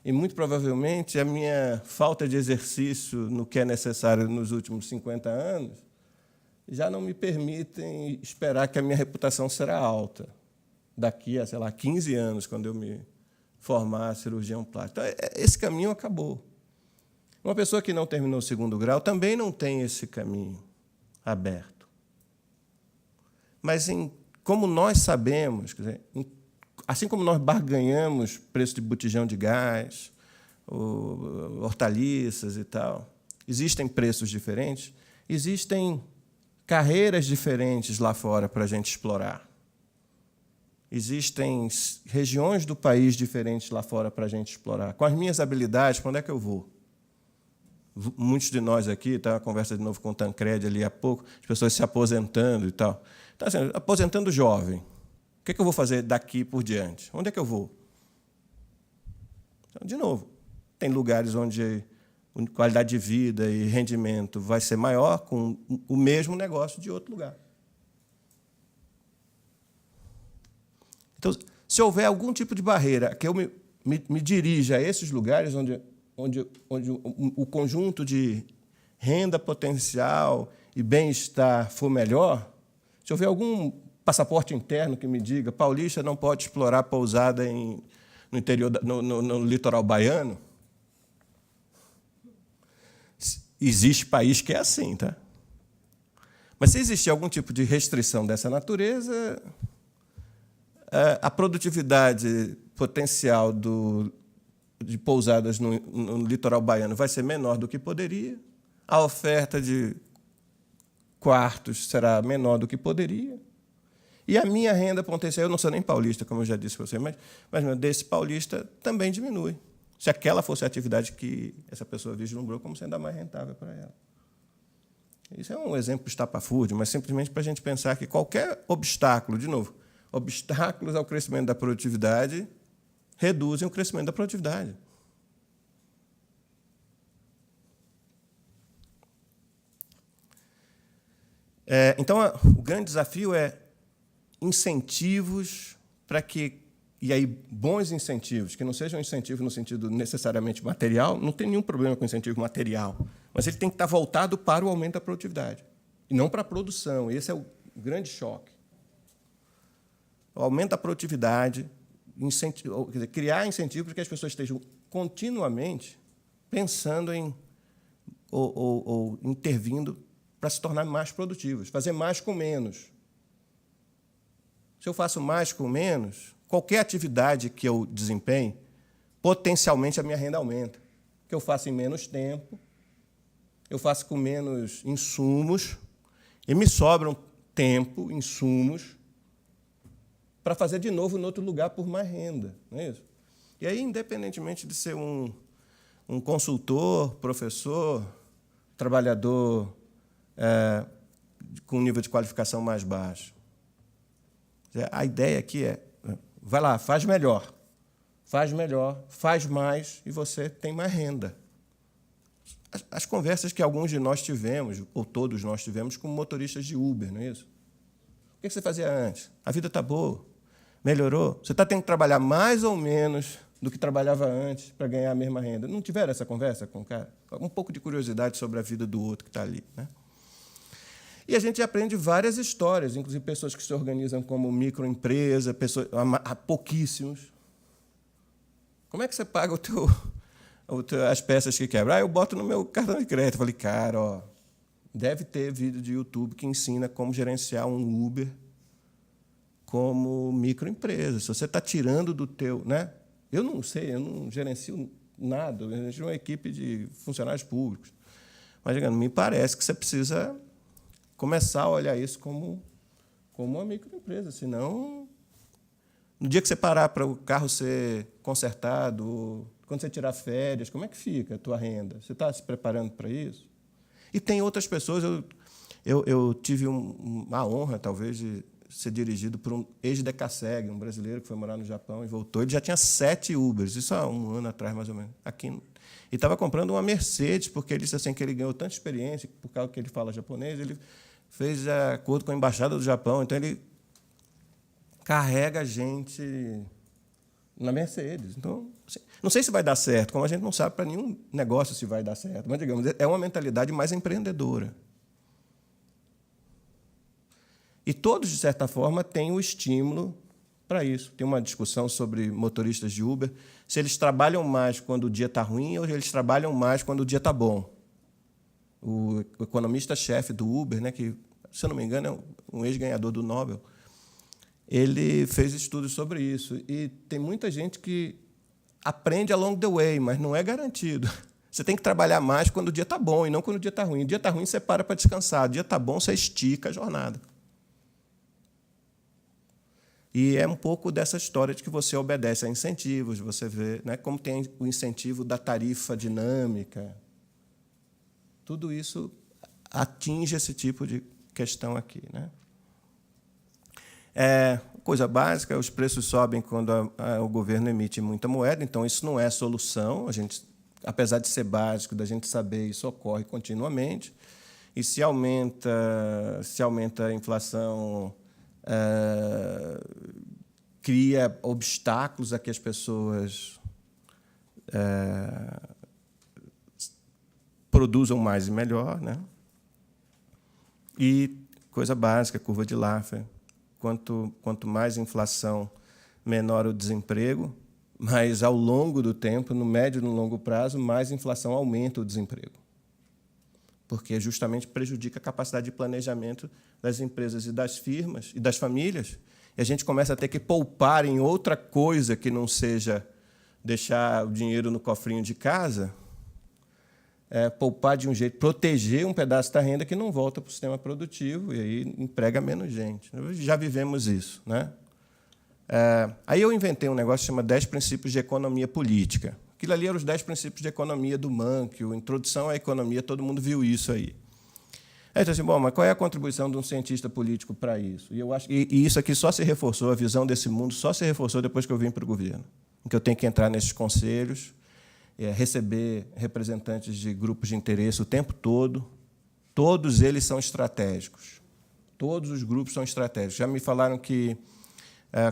E, muito provavelmente, a minha falta de exercício no que é necessário nos últimos 50 anos já não me permitem esperar que a minha reputação será alta daqui a, sei lá, 15 anos, quando eu me formar cirurgião plástico. Então, esse caminho acabou. Uma pessoa que não terminou o 2º grau também não tem esse caminho aberto. Mas, como nós sabemos, quer dizer, assim como nós barganhamos preço de botijão de gás, hortaliças e tal, existem preços diferentes, existem carreiras diferentes lá fora para a gente explorar. Existem regiões do país diferentes lá fora para a gente explorar. Com as minhas habilidades, para onde é que eu vou? Muitos de nós aqui, está uma conversa de novo com o Tancredi ali há pouco, as pessoas se aposentando e tal. Então, assim, aposentando jovem, o que é que eu vou fazer daqui por diante? Onde é que eu vou? Então, de novo, tem lugares onde a qualidade de vida e rendimento vai ser maior com o mesmo negócio de outro lugar. Então, se houver algum tipo de barreira que eu me dirija a esses lugares onde o conjunto de renda potencial e bem-estar for melhor, se houver algum passaporte interno que me diga paulista não pode explorar pousada no interior, no litoral baiano, existe país que é assim, tá? Mas se existir algum tipo de restrição dessa natureza, a produtividade potencial de pousadas no litoral baiano vai ser menor do que poderia, a oferta de quartos será menor do que poderia, e a minha renda potencial, eu não sou nem paulista, como eu já disse para você, mas desse paulista também diminui, se aquela fosse a atividade que essa pessoa vislumbrou como sendo a mais rentável para ela. Isso é um exemplo estapafúrdio, mas simplesmente para a gente pensar que qualquer obstáculo, de novo, obstáculos ao crescimento da produtividade reduzem o crescimento da produtividade. Então, o grande desafio é incentivos para que, e aí bons incentivos, que não sejam incentivos no sentido necessariamente material, não tem nenhum problema com incentivo material, mas ele tem que estar voltado para o aumento da produtividade, e não para a produção. Esse é o grande choque. O aumento da produtividade, quer dizer, criar incentivos para que as pessoas estejam continuamente pensando ou intervindo para se tornar mais produtivos, fazer mais com menos. Se eu faço mais com menos, qualquer atividade que eu desempenhe, potencialmente a minha renda aumenta. Porque eu faço em menos tempo, eu faço com menos insumos, e me sobram tempo, insumos, para fazer de novo em outro lugar por mais renda. Não é isso? E aí, independentemente de ser um consultor, professor, trabalhador com um nível de qualificação mais baixo, a ideia aqui é, vai lá, faz melhor, faz melhor, faz mais e você tem mais renda. As conversas que alguns de nós tivemos, ou todos nós tivemos, com motoristas de Uber, não é isso? O que você fazia antes? A vida está boa, melhorou. Você está tendo que trabalhar mais ou menos do que trabalhava antes para ganhar a mesma renda. Não tiveram essa conversa com o cara? Um pouco de curiosidade sobre a vida do outro que está ali, né? E a gente aprende várias histórias, inclusive pessoas que se organizam como microempresa, pessoas, há pouquíssimos. Como é que você paga as peças que quebram? Eu boto no meu cartão de crédito. Eu falei, cara, ó, deve ter vídeo de YouTube que ensina como gerenciar um Uber como microempresa. Se você está tirando do teu... Né? Eu não sei, eu não gerencio nada, eu gerencio uma equipe de funcionários públicos. Mas, digamos, me parece que você precisa começar a olhar isso como uma microempresa, senão, no dia que você parar para o carro ser consertado, quando você tirar férias, como é que fica a tua renda? Você está se preparando para isso? E tem outras pessoas. Eu tive a honra, talvez, de ser dirigido por um ex-Decaseg, um brasileiro que foi morar no Japão e voltou. Ele já tinha 7 Ubers, isso há um ano atrás, mais ou menos. E estava comprando uma Mercedes, porque ele disse assim, que ele ganhou tanta experiência, por causa que ele fala japonês, ele fez acordo com a Embaixada do Japão, então ele carrega a gente na Mercedes. Então, assim, não sei se vai dar certo, como a gente não sabe para nenhum negócio se vai dar certo, mas, digamos, é uma mentalidade mais empreendedora. E todos, de certa forma, têm o estímulo para isso. Tem uma discussão sobre motoristas de Uber, se eles trabalham mais quando o dia está ruim ou eles trabalham mais quando o dia está bom. O economista-chefe do Uber, né, que, se eu não me engano, é um ex-ganhador do Nobel, ele fez estudos sobre isso. E tem muita gente que aprende along the way, mas não é garantido. Você tem que trabalhar mais quando o dia está bom e não quando o dia está ruim. O dia está ruim, você para descansar. O dia está bom, você estica a jornada. E é um pouco dessa história de que você obedece a incentivos, você vê, né, como tem o incentivo da tarifa dinâmica. Tudo isso atinge esse tipo de questão aqui, né? Coisa básica, os preços sobem quando o governo emite muita moeda, então isso não é solução. A gente, apesar de ser básico, da gente saber, isso ocorre continuamente. E se aumenta a inflação, cria obstáculos a que as pessoas produzam mais e melhor, né? E coisa básica, curva de Laffer. Quanto mais inflação, menor o desemprego, mas, ao longo do tempo, no médio e no longo prazo, mais inflação aumenta o desemprego, porque justamente prejudica a capacidade de planejamento das empresas e das firmas e das famílias, e a gente começa a ter que poupar em outra coisa que não seja deixar o dinheiro no cofrinho de casa, poupar de um jeito, proteger um pedaço da renda que não volta para o sistema produtivo e aí emprega menos gente. Já vivemos isso, né? Aí eu inventei um negócio que chama 10 princípios de economia política. Aquilo ali eram os 10 princípios de economia do Mankio, introdução à economia, todo mundo viu isso aí. Aí eu disse assim, bom, mas qual é a contribuição de um cientista político para isso? E eu acho que isso aqui só se reforçou, a visão desse mundo só se reforçou depois que eu vim para o governo, em que eu tenho que entrar nesses conselhos, receber representantes de grupos de interesse o tempo todo. Todos eles são estratégicos. Todos os grupos são estratégicos. Já me falaram que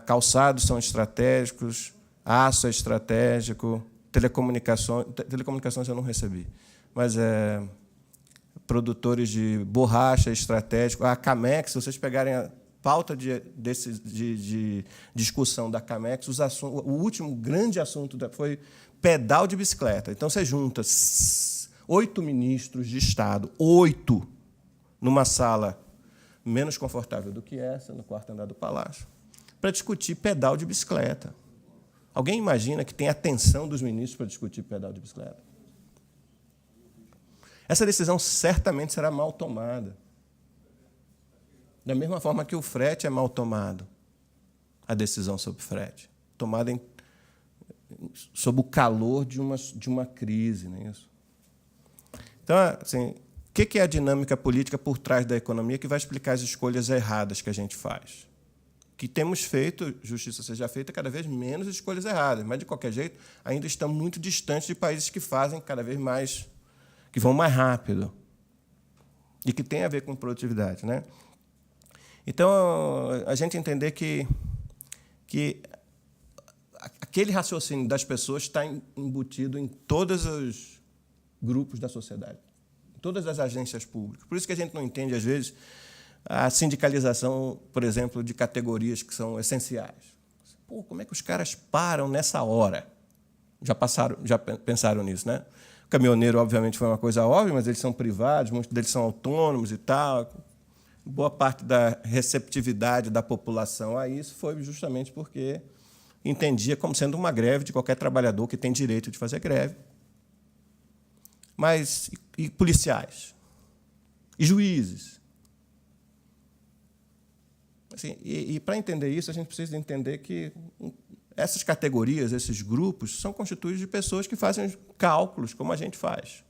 calçados são estratégicos, aço é estratégico, telecomunicações eu não recebi, mas produtores de borracha é estratégico. A Camex, se vocês pegarem a pauta de discussão da Camex, o último grande assunto foi pedal de bicicleta. Então, você junta 8 ministros de Estado, 8, numa sala menos confortável do que essa, no quarto andar do Palácio, para discutir pedal de bicicleta. Alguém imagina que tem atenção dos ministros para discutir pedal de bicicleta? Essa decisão certamente será mal tomada. Da mesma forma que o frete é mal tomado, a decisão sobre frete, tomada sob o calor de uma crise, não é isso? Então, assim, o que é a dinâmica política por trás da economia que vai explicar as escolhas erradas que a gente faz? que temos feito, justiça seja feita, cada vez menos escolhas erradas, mas, de qualquer jeito, ainda estamos muito distantes de países que fazem cada vez mais, que vão mais rápido e que tem a ver com produtividade, né? Então, a gente entender que aquele raciocínio das pessoas está embutido em todos os grupos da sociedade, em todas as agências públicas. Por isso que a gente não entende, às vezes, a sindicalização, por exemplo, de categorias que são essenciais. Pô, como é que os caras param nessa hora? Já pensaram nisso, né? O caminhoneiro, obviamente, foi uma coisa óbvia, mas eles são privados, muitos deles são autônomos e tal. Boa parte da receptividade da população a isso foi justamente porque entendia como sendo uma greve de qualquer trabalhador que tem direito de fazer greve. Mas e policiais? E juízes? Assim, para entender isso, a gente precisa entender que essas categorias, esses grupos, são constituídos de pessoas que fazem cálculos, como a gente faz.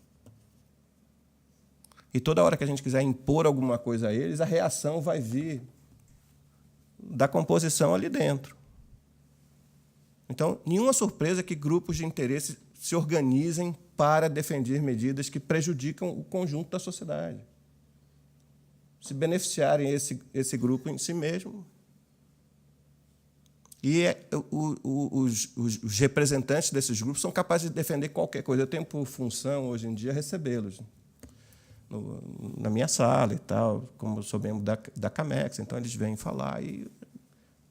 E toda hora que a gente quiser impor alguma coisa a eles, a reação vai vir da composição ali dentro. Então, nenhuma surpresa que grupos de interesse se organizem para defender medidas que prejudicam o conjunto da sociedade. Se beneficiarem esse grupo em si mesmo. E os representantes desses grupos são capazes de defender qualquer coisa. Eu tenho por função, hoje em dia, recebê-los na minha sala e tal, como eu sou membro da Camex, então eles vêm falar e,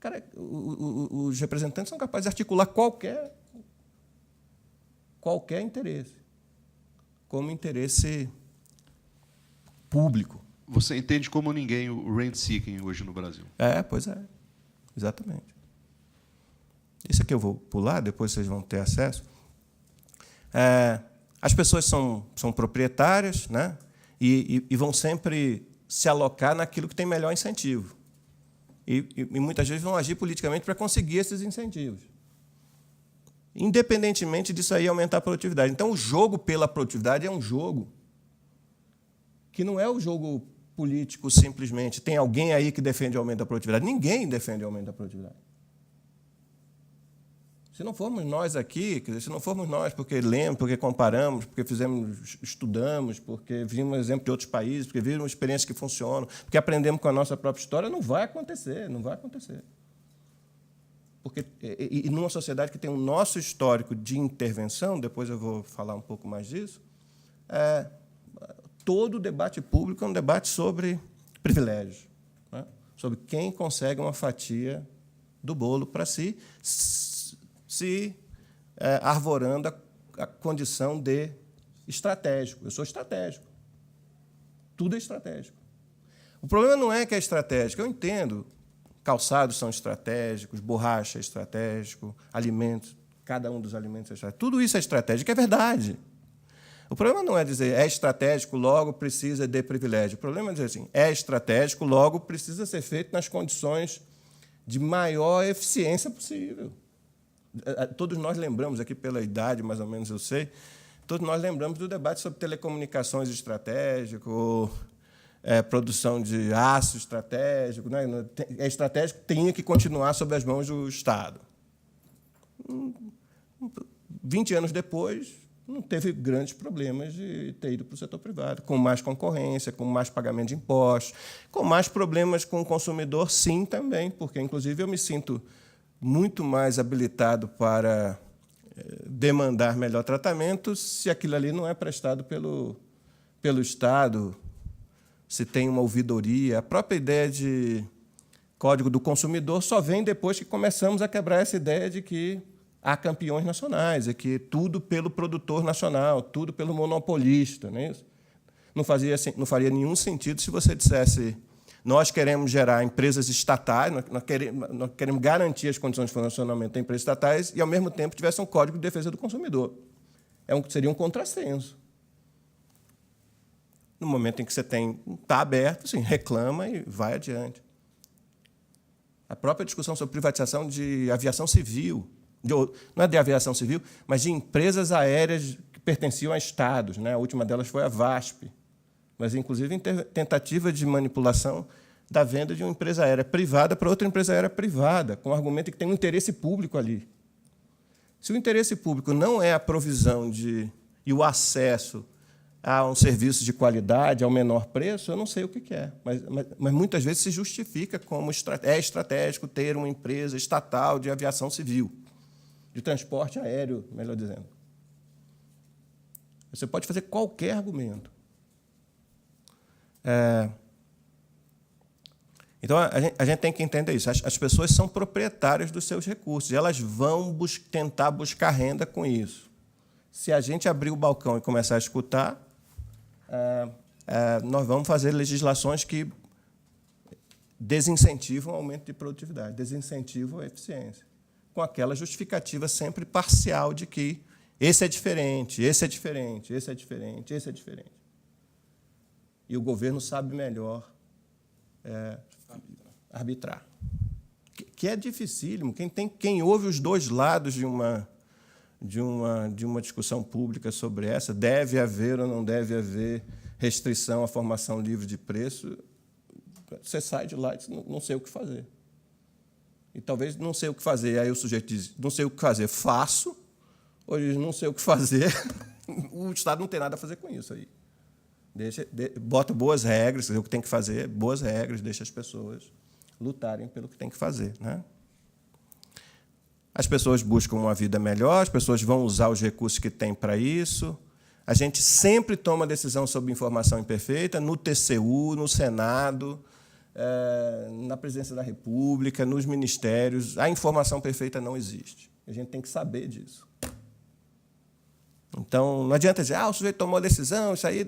cara, os representantes são capazes de articular qualquer interesse, como interesse público. Você entende como ninguém o rent-seeking hoje no Brasil? Pois é, exatamente. Isso aqui eu vou pular, depois vocês vão ter acesso. As pessoas são proprietárias, né? E vão sempre se alocar naquilo que tem melhor incentivo. E muitas vezes vão agir politicamente para conseguir esses incentivos. Independentemente disso aí aumentar a produtividade. Então, o jogo pela produtividade é um jogo que não é o jogo político simplesmente. Tem alguém aí que defende o aumento da produtividade. Ninguém defende o aumento da produtividade. Se não formos nós aqui, quer dizer, se não formos nós porque lemos, porque comparamos, porque estudamos, porque vimos exemplo de outros países, porque vimos experiências que funcionam, porque aprendemos com a nossa própria história, não vai acontecer, não vai acontecer. Porque, e numa sociedade que tem o nosso histórico de intervenção, depois eu vou falar um pouco mais disso, todo o debate público é um debate sobre privilégios, né? Sobre quem consegue uma fatia do bolo para si, se arvorando a condição de estratégico. Eu sou estratégico. Tudo é estratégico. O problema não é que é estratégico. Eu entendo. Calçados são estratégicos, borracha é estratégico, alimentos, cada um dos alimentos é estratégico. Tudo isso é estratégico, é verdade. O problema não é dizer é estratégico, logo precisa de privilégio. O problema é dizer assim, é estratégico, logo precisa ser feito nas condições de maior eficiência possível. Todos nós lembramos, aqui pela idade, mais ou menos eu sei, todos nós lembramos do debate sobre telecomunicações estratégico, produção de aço estratégico. Né? É estratégico, tinha que continuar sob as mãos do Estado. 20 anos depois, não teve grandes problemas de ter ido para o setor privado, com mais concorrência, com mais pagamento de impostos, com mais problemas com o consumidor, sim, também, porque, inclusive, eu me sinto muito mais habilitado para demandar melhor tratamento se aquilo ali não é prestado pelo Estado, se tem uma ouvidoria. A própria ideia de Código do Consumidor só vem depois que começamos a quebrar essa ideia de que há campeões nacionais, é que tudo pelo produtor nacional, tudo pelo monopolista. Não é isso? Não faria nenhum sentido se você dissesse nós queremos gerar empresas estatais, nós queremos garantir as condições de funcionamento das empresas estatais e, ao mesmo tempo, tivesse um Código de Defesa do Consumidor. Seria um contrassenso. No momento em que você está aberto, sim, reclama e vai adiante. A própria discussão sobre privatização de aviação civil, não é de aviação civil, mas de empresas aéreas que pertenciam a estados, né? A última delas foi a VASP. Mas, inclusive, em tentativa de manipulação da venda de uma empresa aérea privada para outra empresa aérea privada, com o argumento de que tem um interesse público ali. Se o interesse público não é a provisão e o acesso a um serviço de qualidade, ao menor preço, eu não sei o que é. Mas muitas vezes se justifica como é estratégico ter uma empresa estatal de aviação civil, de transporte aéreo, melhor dizendo. Você pode fazer qualquer argumento. Então, a gente tem que entender isso. As pessoas são proprietárias dos seus recursos e elas vão tentar buscar renda com isso. Se a gente abrir o balcão e começar a escutar, nós vamos fazer legislações que desincentivam o aumento de produtividade, desincentivam a eficiência, com aquela justificativa sempre parcial de que esse é diferente, esse é diferente, esse é diferente, esse é diferente. E o governo sabe melhor arbitrar. Que é dificílimo. Quem ouve os dois lados de uma discussão pública sobre essa, deve haver ou não deve haver restrição à formação livre de preço, você sai de lá e diz, não sei o que fazer. E talvez não sei o que fazer. Aí o sujeito diz, não sei o que fazer, faço, ou diz, não sei o que fazer, o Estado não tem nada a fazer com isso aí. Bota boas regras, o que tem que fazer, boas regras, deixa as pessoas lutarem pelo que tem que fazer, né? As pessoas buscam uma vida melhor, as pessoas vão usar os recursos que têm para isso. A gente sempre toma decisão sobre informação imperfeita, no TCU, no Senado, na Presidência da República, nos ministérios. A informação perfeita não existe. A gente tem que saber disso. Então, não adianta dizer, o sujeito tomou a decisão, isso aí...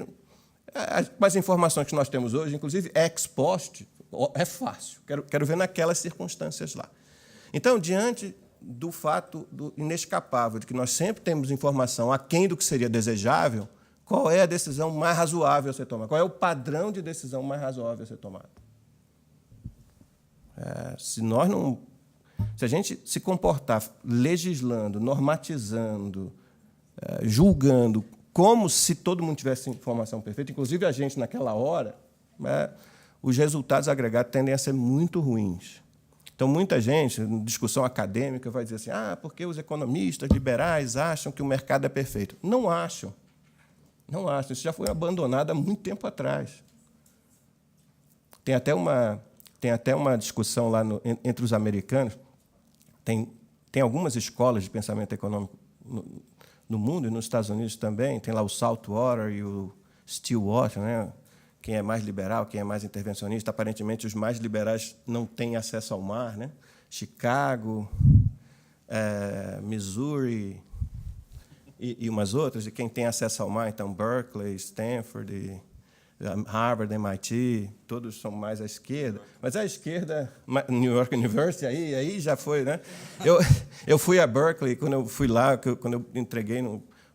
Com as informações que nós temos hoje, inclusive ex post, é fácil. Quero ver naquelas circunstâncias lá. Então, diante do fato inescapável de que nós sempre temos informação aquém do que seria desejável, qual é a decisão mais razoável a ser tomada? Qual é o padrão de decisão mais razoável a ser tomado? Se a gente se comportar legislando, normatizando, julgando, como se todo mundo tivesse informação perfeita, inclusive a gente naquela hora, os resultados agregados tendem a ser muito ruins. Então, muita gente, em discussão acadêmica, vai dizer assim, porque os economistas liberais acham que o mercado é perfeito. Não acham. Não acham. Isso já foi abandonado há muito tempo atrás. Tem até uma discussão lá entre os americanos. Tem algumas escolas de pensamento econômico no mundo, e nos Estados Unidos também. Tem lá o Saltwater e o Stillwater, né? Quem é mais liberal, quem é mais intervencionista. Aparentemente, os mais liberais não têm acesso ao mar, né? Chicago, Missouri e umas outras. E quem tem acesso ao mar, então, Berkeley, Stanford, Harvard, MIT, todos são mais à esquerda. Mas a esquerda, New York University, aí já foi, né? Eu fui a Berkeley, quando eu fui lá, quando eu entreguei,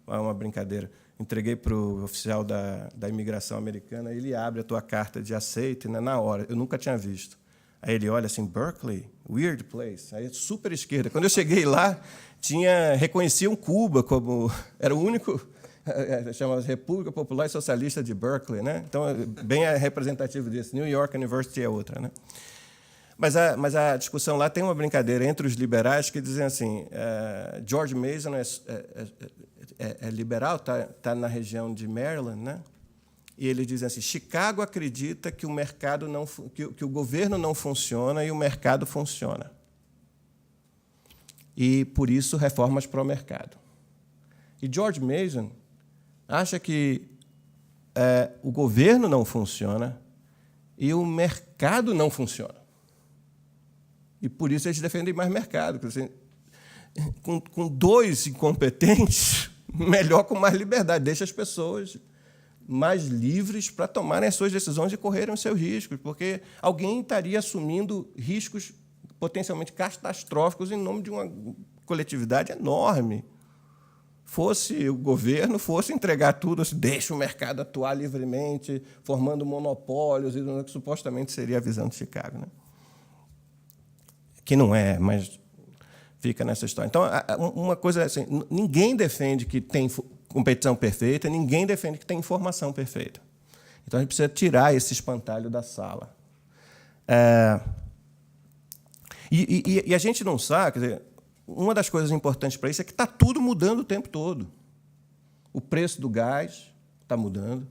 uma brincadeira, entreguei para o oficial da imigração americana, ele abre a tua carta de aceite, né, na hora. Eu nunca tinha visto. Aí ele olha assim, Berkeley, weird place. Aí super esquerda. Quando eu cheguei lá, reconheciam Cuba como... Era o único... Chama-se República Popular e Socialista de Berkeley, né? Então, bem representativo disso. New York University é outra, né? Mas a discussão lá tem uma brincadeira entre os liberais que dizem assim, George Mason é liberal, tá na região de Maryland, né? E eles dizem assim, Chicago acredita que o governo não funciona e o mercado funciona. E, por isso, reformas para o mercado. E George Mason acha que o governo não funciona e o mercado não funciona. E, por isso, eles defendem mais mercado. Assim, com dois incompetentes, melhor com mais liberdade. Deixa as pessoas mais livres para tomarem as suas decisões e correrem os seus riscos, porque alguém estaria assumindo riscos potencialmente catastróficos em nome de uma coletividade enorme. Fosse o governo, fosse entregar tudo, assim, deixa o mercado atuar livremente, formando monopólios, e que supostamente seria a visão de Chicago, né? Que não é, mas fica nessa história. Então, uma coisa assim, ninguém defende que tem competição perfeita, ninguém defende que tem informação perfeita. Então, a gente precisa tirar esse espantalho da sala. E a gente não sabe, quer dizer, uma das coisas importantes para isso é que está tudo mudando o tempo todo. O preço do gás está mudando,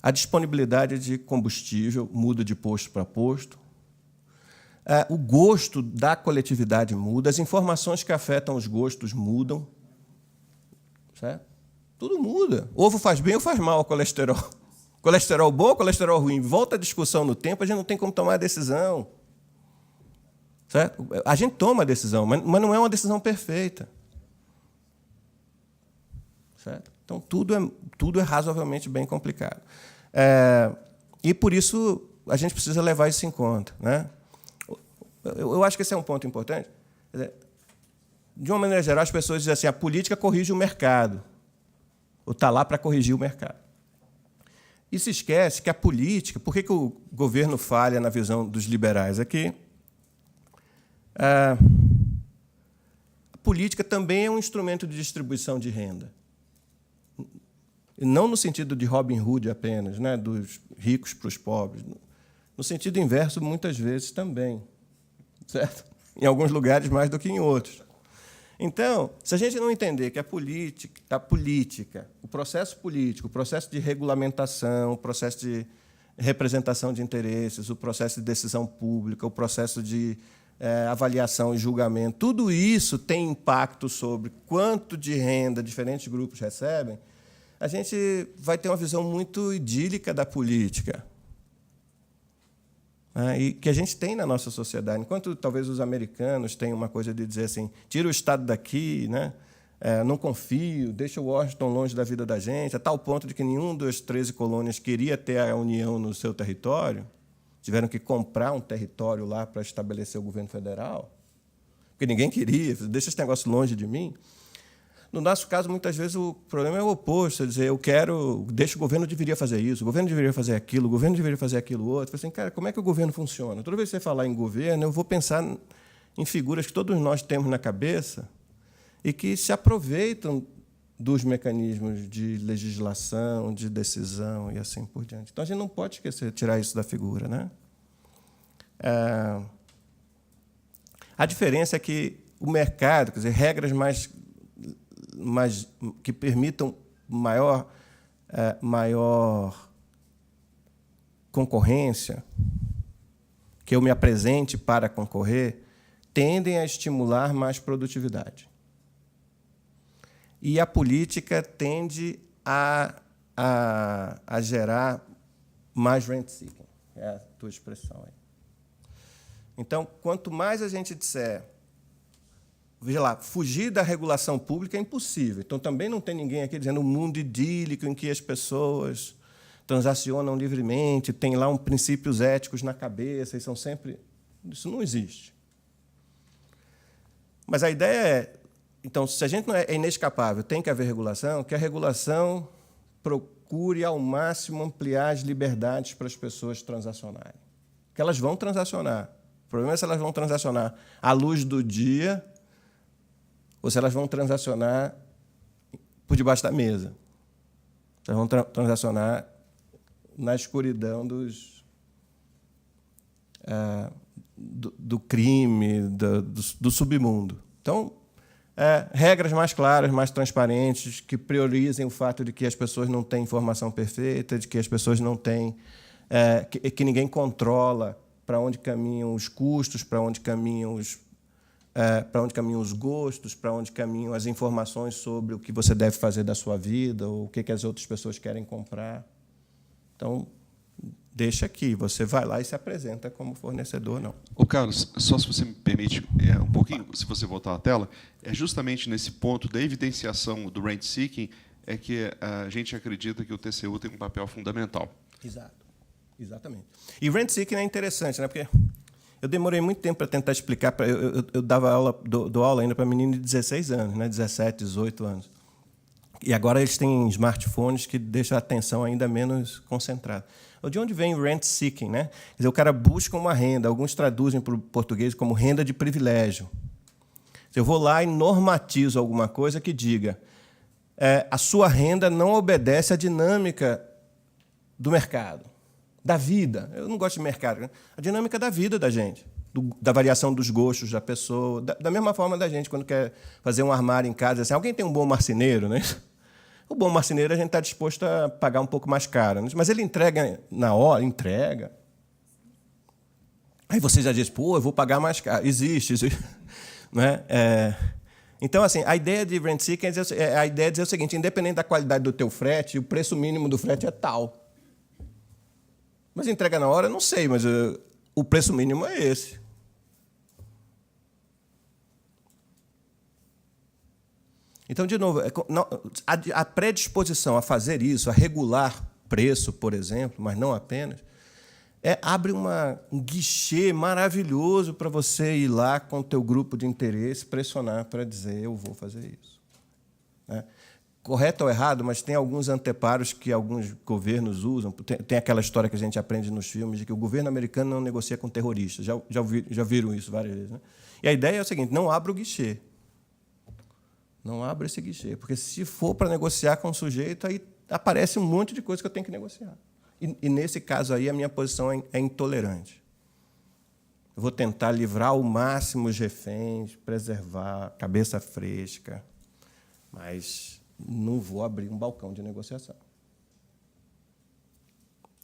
a disponibilidade de combustível muda de posto para posto, o gosto da coletividade muda, as informações que afetam os gostos mudam. Certo? Tudo muda. Ovo faz bem ou faz mal ao colesterol? Colesterol bom ou colesterol ruim? Volta a discussão no tempo, a gente não tem como tomar a decisão. Certo? A gente toma a decisão, mas não é uma decisão perfeita. Certo? Então, tudo é razoavelmente bem complicado. E, por isso, a gente precisa levar isso em conta. Né? Eu acho que esse é um ponto importante. Quer dizer, de uma maneira geral, as pessoas dizem assim, a política corrige o mercado, ou está lá para corrigir o mercado. E se esquece que a política... Por que o governo falha na visão dos liberais? É que a política também é um instrumento de distribuição de renda. Não no sentido de Robin Hood apenas, né, dos ricos para os pobres. No sentido inverso, muitas vezes, também. Certo? Em alguns lugares mais do que em outros. Então, se a gente não entender que a política, o processo político, o processo de regulamentação, o processo de representação de interesses, o processo de decisão pública, o processo de avaliação e julgamento, tudo isso tem impacto sobre quanto de renda diferentes grupos recebem, a gente vai ter uma visão muito idílica da política. E que a gente tem na nossa sociedade. Enquanto talvez os americanos tenham uma coisa de dizer assim, tira o Estado daqui, né? Não confio, deixa o Washington longe da vida da gente, a tal ponto de que nenhum das 13 colônias queria ter a União no seu território, tiveram que comprar um território lá para estabelecer o governo federal, porque ninguém queria, deixa esse negócio longe de mim. No nosso caso, muitas vezes, o problema é o oposto, é dizer, deixa o governo deveria fazer isso, o governo deveria fazer aquilo, o governo deveria fazer aquilo outro. Assim, cara, como é que o governo funciona? Toda vez que você falar em governo, eu vou pensar em figuras que todos nós temos na cabeça e que se aproveitam dos mecanismos de legislação, de decisão e assim por diante. Então, a gente não pode esquecer, tirar isso da figura. Né? A diferença é que o mercado, quer dizer, regras mais que permitam maior concorrência, que eu me apresente para concorrer, tendem a estimular mais produtividade. E a política tende a gerar mais rent-seeking. É a tua expressão aí. Então, quanto mais a gente disser... Veja lá, fugir da regulação pública é impossível. Então, também não tem ninguém aqui dizendo um mundo idílico em que as pessoas transacionam livremente, tem lá princípios éticos na cabeça, e são sempre... Isso não existe. Mas a ideia é... Então, se a gente não é inescapável, tem que haver regulação, que a regulação procure, ao máximo, ampliar as liberdades para as pessoas transacionarem. Porque elas vão transacionar. O problema é se elas vão transacionar à luz do dia... ou se elas vão transacionar por debaixo da mesa. Elas vão transacionar na escuridão do crime, do submundo. Então, regras mais claras, mais transparentes, que priorizem o fato de que as pessoas não têm informação perfeita, de que as pessoas não têm... que ninguém controla para onde caminham os custos, para onde caminham os gostos, para onde caminham as informações sobre o que você deve fazer da sua vida, ou o que as outras pessoas querem comprar. Então, deixa aqui, você vai lá e se apresenta como fornecedor, não. Ô, Carlos, só se você me permite um pouquinho, se você voltar à tela, é justamente nesse ponto da evidenciação do rent-seeking é que a gente acredita que o TCU tem um papel fundamental. Exato, exatamente. E rent-seeking é interessante, né? Porque... Eu demorei muito tempo para tentar explicar. Eu dava aula, dou aula ainda para meninos de 16 anos, né, 17, 18 anos. E agora eles têm smartphones que deixam a atenção ainda menos concentrada. De onde vem o rent seeking? Né? Quer dizer, o cara busca uma renda, alguns traduzem para o português como renda de privilégio. Eu vou lá e normatizo alguma coisa que diga a sua renda não obedece à dinâmica do mercado. da vida. Eu não gosto de mercado. Né? A dinâmica da vida da gente, da variação dos gostos da pessoa, da mesma forma da gente, quando quer fazer um armário em casa. Assim, alguém tem um bom marceneiro, né? O bom marceneiro a gente está disposto a pagar um pouco mais caro. Né? Mas ele entrega na hora, entrega. Aí você já diz, pô, eu vou pagar mais caro. Existe. Né? Então, assim, a ideia de rent seeking é a ideia de dizer o seguinte, independente da qualidade do teu frete, o preço mínimo do frete é tal. Mas entrega na hora, não sei, mas o preço mínimo é esse. Então, de novo, a predisposição a fazer isso, a regular preço, por exemplo, mas não apenas, abre um guichê maravilhoso para você ir lá com o teu grupo de interesse, pressionar para dizer, eu vou fazer isso. Né? Correto ou errado, mas tem alguns anteparos que alguns governos usam. Tem aquela história que a gente aprende nos filmes de que o governo americano não negocia com terroristas. Já viram isso várias vezes. Né? E a ideia é o seguinte, não abra o guichê. Não abra esse guichê, porque se for para negociar com o sujeito, aí aparece um monte de coisa que eu tenho que negociar. E nesse caso aí, a minha posição é intolerante. Eu vou tentar livrar ao máximo os reféns, preservar a cabeça fresca, mas não vou abrir um balcão de negociação.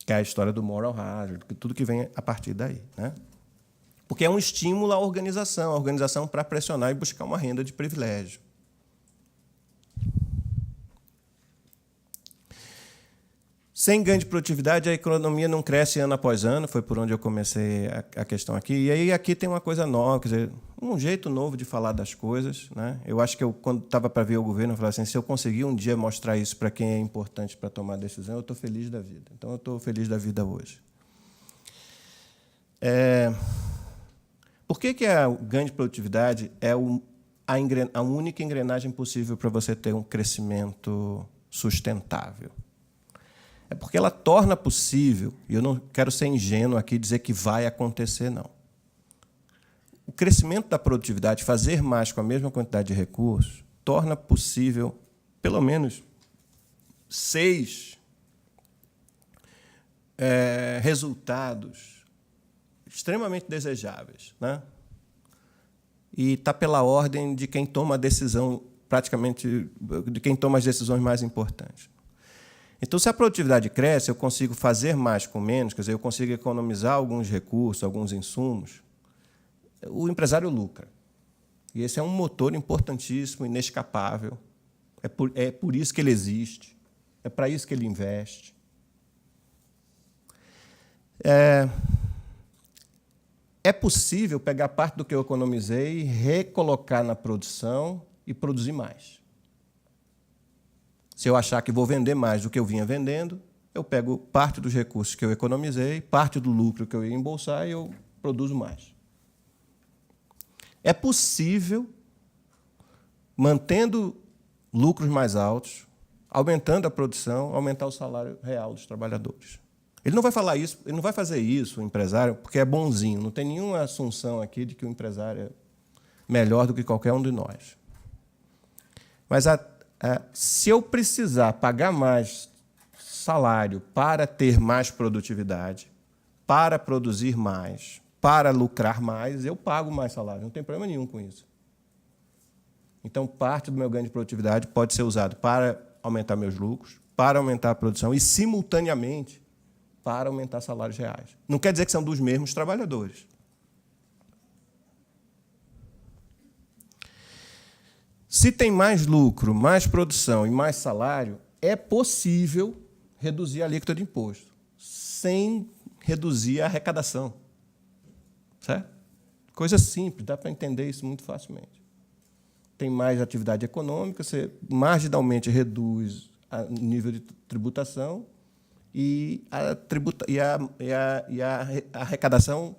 Que é a história do moral hazard, tudo que vem a partir daí. Né? Porque é um estímulo à organização para pressionar e buscar uma renda de privilégio. Sem ganho de produtividade, a economia não cresce ano após ano, foi por onde eu comecei a questão aqui. E aí aqui tem uma coisa nova, quer dizer, um jeito novo de falar das coisas. Né? Eu acho que quando estava para vir o governo, eu falava assim, se eu conseguir um dia mostrar isso para quem é importante para tomar decisão, eu estou feliz da vida. Então, eu estou feliz da vida hoje. Por que o ganho de produtividade é a única engrenagem possível para você ter um crescimento sustentável? É porque ela torna possível, e eu não quero ser ingênuo aqui e dizer que vai acontecer, não. O crescimento da produtividade, fazer mais com a mesma quantidade de recursos, torna possível, pelo menos, 6 resultados extremamente desejáveis. Né? E está pela ordem de quem toma a decisão, praticamente, de quem toma as decisões mais importantes. Então, se a produtividade cresce, eu consigo fazer mais com menos, quer dizer, eu consigo economizar alguns recursos, alguns insumos, o empresário lucra. E esse é um motor importantíssimo, inescapável. É por isso que ele existe, é para isso que ele investe. É possível pegar parte do que eu economizei, recolocar na produção e produzir mais. Se eu achar que vou vender mais do que eu vinha vendendo, eu pego parte dos recursos que eu economizei, parte do lucro que eu ia embolsar e eu produzo mais. É possível, mantendo lucros mais altos, aumentando a produção, aumentar o salário real dos trabalhadores. Ele não vai falar isso, ele não vai fazer isso, o empresário, porque é bonzinho. Não tem nenhuma assunção aqui de que o empresário é melhor do que qualquer um de nós. Mas se eu precisar pagar mais salário para ter mais produtividade, para produzir mais, para lucrar mais, eu pago mais salário. Não tem problema nenhum com isso. Então, parte do meu ganho de produtividade pode ser usado para aumentar meus lucros, para aumentar a produção e, simultaneamente, para aumentar salários reais. Não quer dizer que são dos mesmos trabalhadores. Se tem mais lucro, mais produção e mais salário, é possível reduzir a alíquota de imposto, sem reduzir a arrecadação. Certo? Coisa simples, dá para entender isso muito facilmente. Tem mais atividade econômica, você marginalmente reduz o nível de tributação e a arrecadação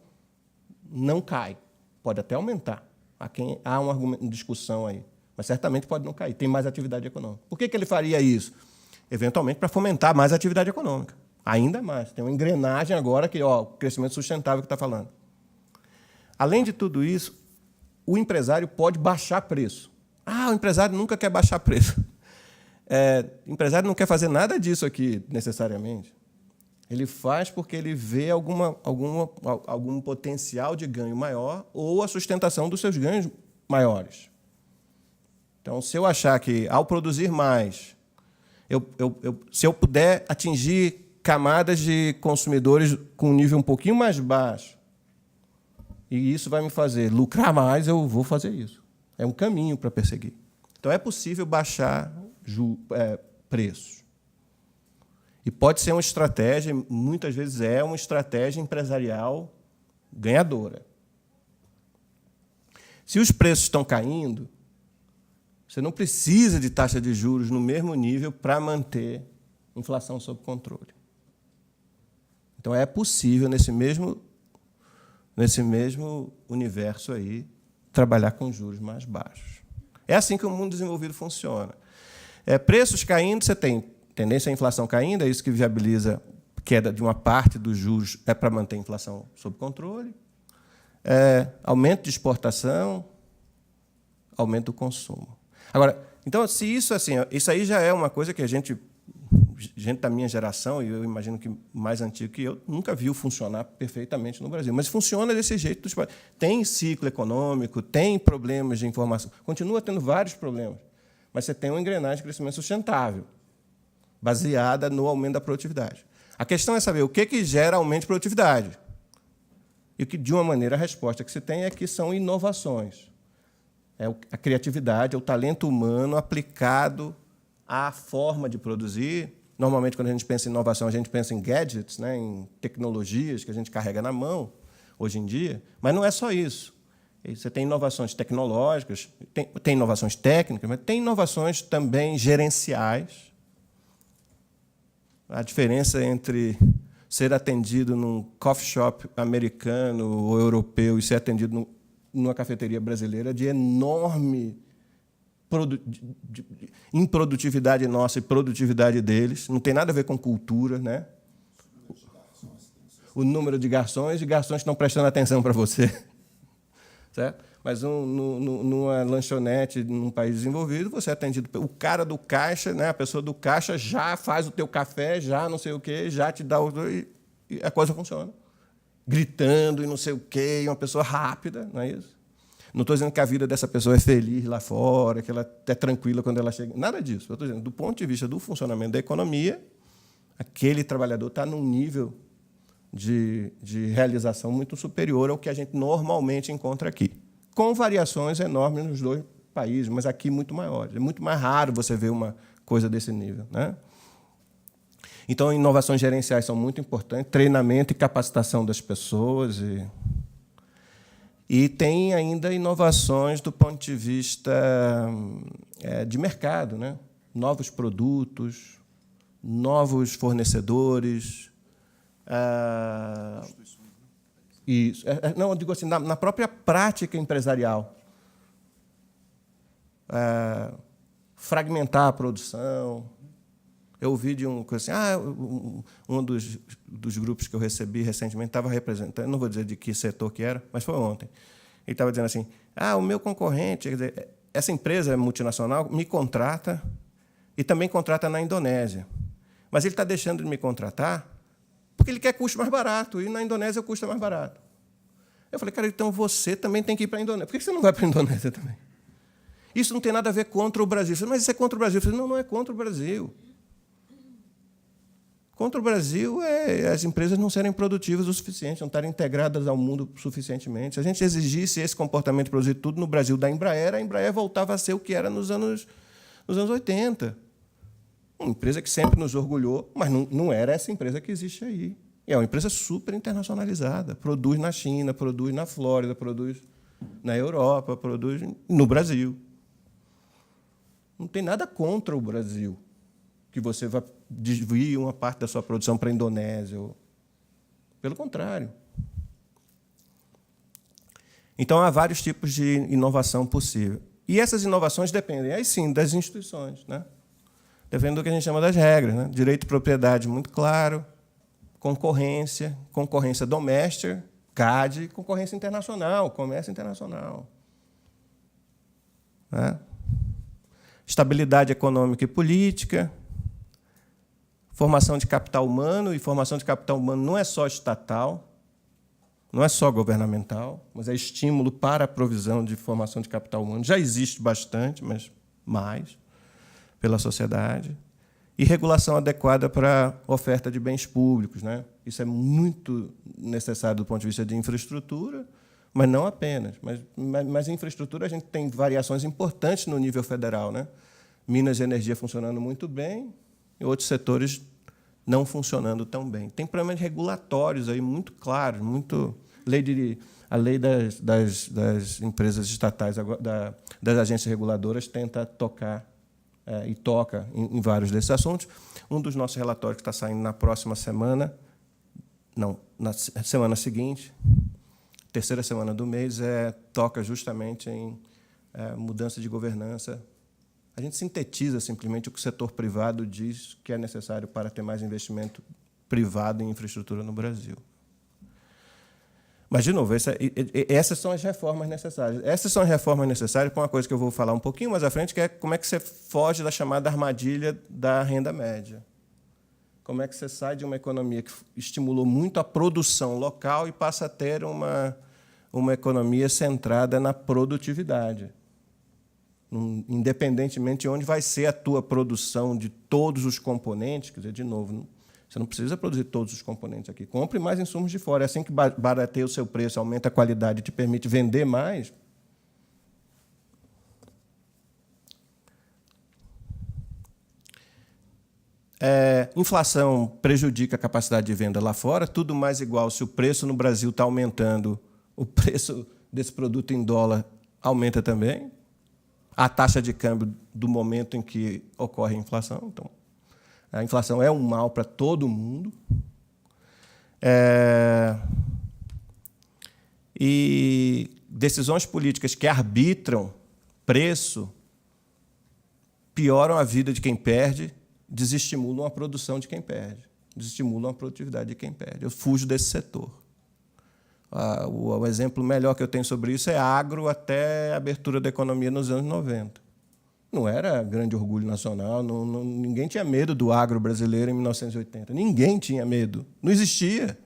não cai. Pode até aumentar. Há uma discussão aí. Mas certamente pode não cair. Tem mais atividade econômica. Por que ele faria isso? Eventualmente, para fomentar mais atividade econômica. Ainda mais. Tem uma engrenagem agora que o crescimento sustentável que está falando. Além de tudo isso, o empresário pode baixar preço. O empresário nunca quer baixar preço. O empresário não quer fazer nada disso aqui, necessariamente. Ele faz porque ele vê algum potencial de ganho maior ou a sustentação dos seus ganhos maiores. Então, se eu achar que, ao produzir mais, se eu puder atingir camadas de consumidores com um nível um pouquinho mais baixo, e isso vai me fazer lucrar mais, eu vou fazer isso. É um caminho para perseguir. Então, é possível baixar preços. E pode ser uma estratégia, muitas vezes é uma estratégia empresarial ganhadora. Se os preços estão caindo, você não precisa de taxa de juros no mesmo nível para manter a inflação sob controle. Então, é possível, nesse mesmo universo aí, trabalhar com juros mais baixos. É assim que o mundo desenvolvido funciona. Preços caindo, você tem tendência à inflação caindo, é isso que viabiliza queda de uma parte dos juros, para manter a inflação sob controle. Aumento de exportação, aumento do consumo. Agora, então, se isso assim, isso aí já é uma coisa que a gente da minha geração, e eu imagino que mais antigo que eu, nunca viu funcionar perfeitamente no Brasil. Mas funciona desse jeito. Tem ciclo econômico, tem problemas de informação, continua tendo vários problemas, mas você tem uma engrenagem de crescimento sustentável, baseada no aumento da produtividade. A questão é saber o que gera aumento de produtividade. E que, de uma maneira, a resposta que se tem é que são inovações. A criatividade, é o talento humano aplicado à forma de produzir. Normalmente, quando a gente pensa em inovação, a gente pensa em gadgets, né, em tecnologias que a gente carrega na mão, hoje em dia. Mas não é só isso. Você tem inovações tecnológicas, tem inovações técnicas, mas tem inovações também gerenciais. A diferença entre ser atendido num coffee shop americano ou europeu e ser atendido numa cafeteria brasileira é de enorme improdutividade nossa e produtividade deles. Não tem nada a ver com cultura, né? O número de garçons e garçons que estão prestando atenção para você. Certo? Mas numa lanchonete, num país desenvolvido, você é atendido pelo cara do caixa, né? A pessoa do caixa já faz o teu café, já não sei o quê, já te dá e a coisa funciona. Gritando e não sei o quê, e uma pessoa rápida, não é isso? Não estou dizendo que a vida dessa pessoa é feliz lá fora, que ela é tranquila quando ela chega. Nada disso. Eu estou dizendo, do ponto de vista do funcionamento da economia, aquele trabalhador está num nível de realização muito superior ao que a gente normalmente encontra aqui, com variações enormes nos dois países, mas aqui muito maiores. É muito mais raro você ver uma coisa desse nível, né? Então, inovações gerenciais são muito importantes, treinamento e capacitação das pessoas. E tem ainda inovações do ponto de vista de mercado, né? Novos produtos, novos fornecedores. Isso. Não, eu digo assim, na própria prática empresarial. Fragmentar a produção. Eu ouvi de um dos grupos que eu recebi recentemente estava representando, não vou dizer de que setor que era, mas foi ontem. Ele estava dizendo assim, o meu concorrente, quer dizer, essa empresa multinacional me contrata e também contrata na Indonésia. Mas ele está deixando de me contratar porque ele quer custo mais barato, e na Indonésia o custo é mais barato. Eu falei, cara, então você também tem que ir para a Indonésia. Por que você não vai para a Indonésia também? Isso não tem nada a ver contra o Brasil. Eu falei, mas isso é contra o Brasil. Eu falei, não é contra o Brasil. Contra o Brasil é as empresas não serem produtivas o suficiente, não estarem integradas ao mundo suficientemente. Se a gente exigisse esse comportamento de produzir tudo no Brasil da Embraer, a Embraer voltava a ser o que era nos anos 80. Uma empresa que sempre nos orgulhou, mas não era essa empresa que existe aí. É uma empresa super internacionalizada. Produz na China, produz na Flórida, produz na Europa, produz no Brasil. Não tem nada contra o Brasil, que você vai desviar uma parte da sua produção para a Indonésia. Pelo contrário. Então, há vários tipos de inovação possível. E essas inovações dependem, aí sim, das instituições, né? Depende do que a gente chama das regras, né? Direito de propriedade muito claro, concorrência doméstica, CAD, concorrência internacional, comércio internacional. Né? Estabilidade econômica e política, Formação de capital humano, e formação de capital humano não é só estatal, não é só governamental, mas é estímulo para a provisão de formação de capital humano. Já existe bastante, mas mais, pela sociedade. E regulação adequada para a oferta de bens públicos, né? Isso é muito necessário do ponto de vista de infraestrutura, mas não apenas. Mas em infraestrutura a gente tem variações importantes no nível federal, né? Minas de energia funcionando muito bem e outros setores não funcionando tão bem. Tem problemas regulatórios aí muito claros, a lei das empresas estatais, das agências reguladoras, tenta tocar e toca em vários desses assuntos. Um dos nossos relatórios que está saindo na próxima semana, não, na semana seguinte, terceira semana do mês, toca justamente em mudança de governança. A gente sintetiza simplesmente o que o setor privado diz que é necessário para ter mais investimento privado em infraestrutura no Brasil. Mas, de novo, essas são as reformas necessárias. Essas são as reformas necessárias para uma coisa que eu vou falar um pouquinho mais à frente, que é como é que você foge da chamada armadilha da renda média. Como é que você sai de uma economia que estimulou muito a produção local e passa a ter uma economia centrada na produtividade. Independentemente de onde vai ser a tua produção de todos os componentes, quer dizer, de novo, você não precisa produzir todos os componentes aqui. Compre mais insumos de fora. É assim que barateia o seu preço, aumenta a qualidade e te permite vender mais. Inflação prejudica a capacidade de venda lá fora. Tudo mais igual. Se o preço no Brasil está aumentando, o preço desse produto em dólar aumenta também. A taxa de câmbio do momento em que ocorre a inflação. Então, a inflação é um mal para todo mundo. E decisões políticas que arbitram preço pioram a vida de quem perde, desestimulam a produção de quem perde, desestimulam a produtividade de quem perde. Eu fujo desse setor. O exemplo melhor que eu tenho sobre isso é agro até a abertura da economia nos anos 90. Não era grande orgulho nacional, ninguém tinha medo do agro brasileiro em 1980. Ninguém tinha medo. Não existia.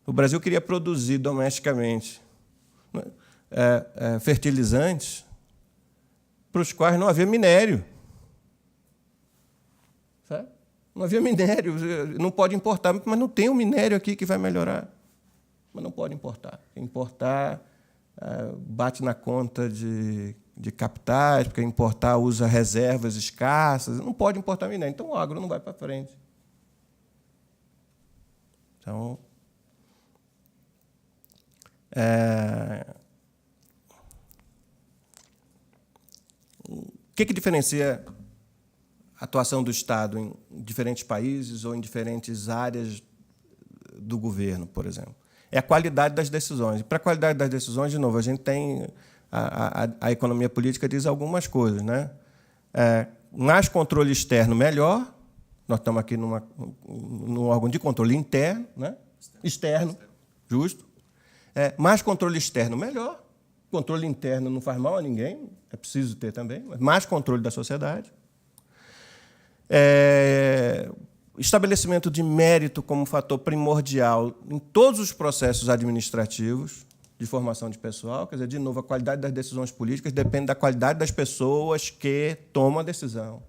O Brasil queria produzir domesticamente fertilizantes para os quais não havia minério. Sabe? Não havia minério. Não pode importar, mas não tem um minério aqui que vai melhorar. Mas não pode importar. Importar bate na conta de capitais, porque importar usa reservas escassas, não pode importar minério. Então, o agro não vai para frente. Então, o que diferencia a atuação do Estado em diferentes países ou em diferentes áreas do governo, por exemplo? É a qualidade das decisões. E, para a qualidade das decisões, de novo, a gente tem... A economia política diz algumas coisas, né? Mais controle externo, melhor. Nós estamos aqui num órgão de controle interno, né? Externo, justo. Mais controle externo, melhor. Controle interno não faz mal a ninguém, é preciso ter também, mas mais controle da sociedade. Estabelecimento de mérito como fator primordial em todos os processos administrativos de formação de pessoal. Quer dizer, de novo, a qualidade das decisões políticas depende da qualidade das pessoas que tomam a decisão.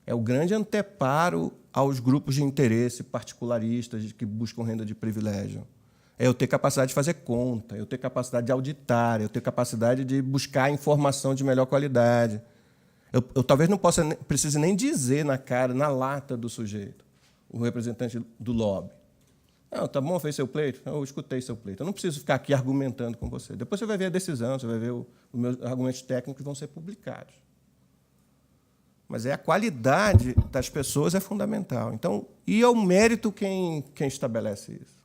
É o grande anteparo aos grupos de interesse particularistas que buscam renda de privilégio. É eu ter capacidade de fazer conta, eu ter capacidade de auditar, eu ter capacidade de buscar informação de melhor qualidade. Eu talvez não precise nem dizer na cara, na lata do sujeito, o representante do lobby. Não, tá bom, fez seu pleito? Eu escutei seu pleito. Eu não preciso ficar aqui argumentando com você. Depois você vai ver a decisão, você vai ver os meus argumentos técnicos vão ser publicados. Mas a qualidade das pessoas é fundamental. Então, e é o mérito quem estabelece isso.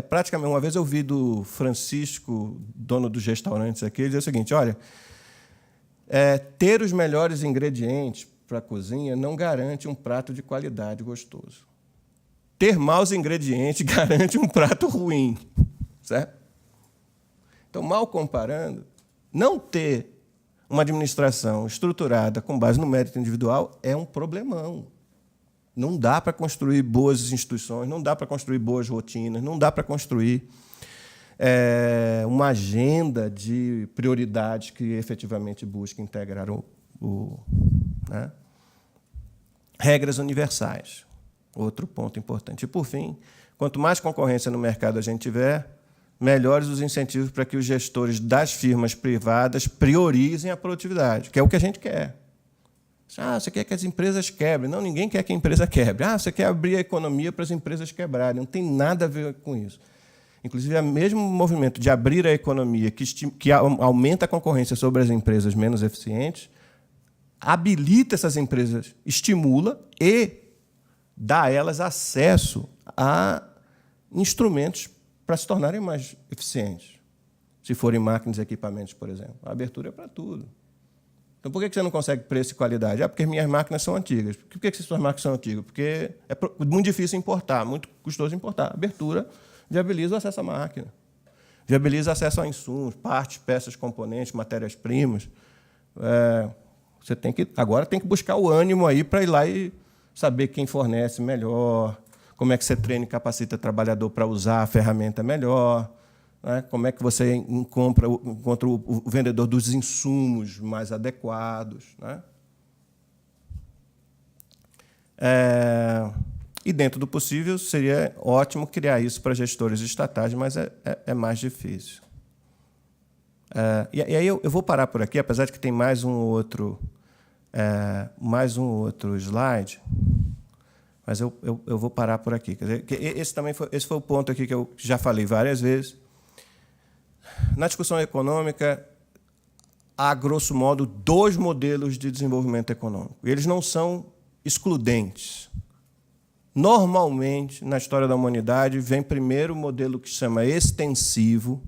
Praticamente, uma vez eu vi do Francisco, dono dos restaurantes aqui, ele diz o seguinte: olha, ter os melhores ingredientes para a cozinha não garante um prato de qualidade gostoso. Ter maus ingredientes garante um prato ruim. Certo? Então, mal comparando, não ter uma administração estruturada com base no mérito individual é um problemão. Não dá para construir boas instituições, não dá para construir boas rotinas, não dá para construir uma agenda de prioridades que efetivamente busque integrar né? Regras universais. Outro ponto importante. E, por fim, quanto mais concorrência no mercado a gente tiver, melhores os incentivos para que os gestores das firmas privadas priorizem a produtividade, que é o que a gente quer. Você quer que as empresas quebrem. Não, ninguém quer que a empresa quebre. Você quer abrir a economia para as empresas quebrarem. Não tem nada a ver com isso. Inclusive, o mesmo movimento de abrir a economia, que aumenta a concorrência sobre as empresas menos eficientes, habilita essas empresas, estimula e dá a elas acesso a instrumentos para se tornarem mais eficientes. Se forem máquinas e equipamentos, por exemplo. A abertura é para tudo. Então, por que você não consegue preço e qualidade? Porque minhas máquinas são antigas. Por que suas máquinas são antigas? Porque é muito difícil importar, muito custoso importar. A abertura viabiliza o acesso à máquina, viabiliza o acesso a insumos, partes, peças, componentes, matérias-primas. Você agora tem que buscar o ânimo aí para ir lá e saber quem fornece melhor, como é que você treina e capacita o trabalhador para usar a ferramenta melhor, né? Como é que você encontra o vendedor dos insumos mais adequados, né? E, dentro do possível, seria ótimo criar isso para gestores estatais, mas é mais difícil. E aí eu vou parar por aqui, apesar de que tem mais um outro slide, mas eu vou parar por aqui. Quer dizer, esse foi o ponto aqui que eu já falei várias vezes. Na discussão econômica, há, grosso modo, 2 modelos de desenvolvimento econômico. Eles não são excludentes. Normalmente, na história da humanidade, vem primeiro o modelo que se chama extensivo.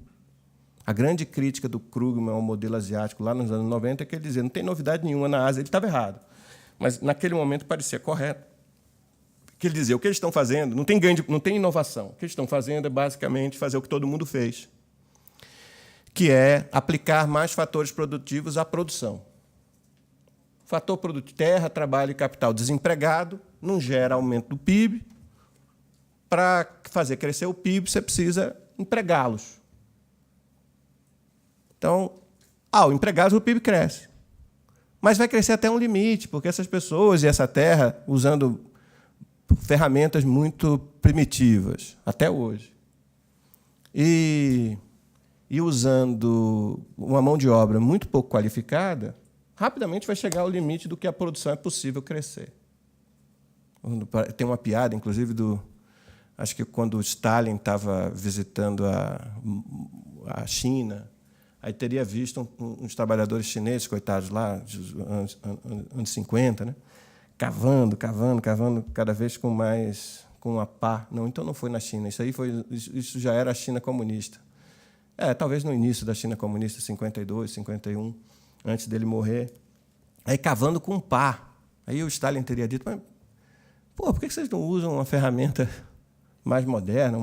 A grande crítica do Krugman ao modelo asiático, lá nos anos 90, é que ele dizia: não tem novidade nenhuma na Ásia. Ele estava errado, mas, naquele momento, parecia correto. Que ele dizia: o que eles estão fazendo não tem inovação. O que eles estão fazendo é, basicamente, fazer o que todo mundo fez, que é aplicar mais fatores produtivos à produção. Fator produtivo: terra, trabalho e capital desempregado não gera aumento do PIB. Para fazer crescer o PIB, você precisa empregá-los. Então, ao empregá-los, o PIB cresce. Mas vai crescer até um limite, porque essas pessoas e essa terra, usando ferramentas muito primitivas, até hoje, e usando uma mão de obra muito pouco qualificada, rapidamente vai chegar ao limite do que a produção é possível crescer. Tem uma piada, inclusive, acho que quando o Stalin estava visitando a China, aí teria visto uns trabalhadores chineses, coitados, lá, dos anos 50, né? Cavando, cada vez com uma pá. Não, então não foi na China. Isso já era a China comunista. Talvez no início da China comunista, 52, 51, antes dele morrer. Aí cavando com pá. Aí o Stalin teria dito: mas, por que vocês não usam uma ferramenta mais moderna?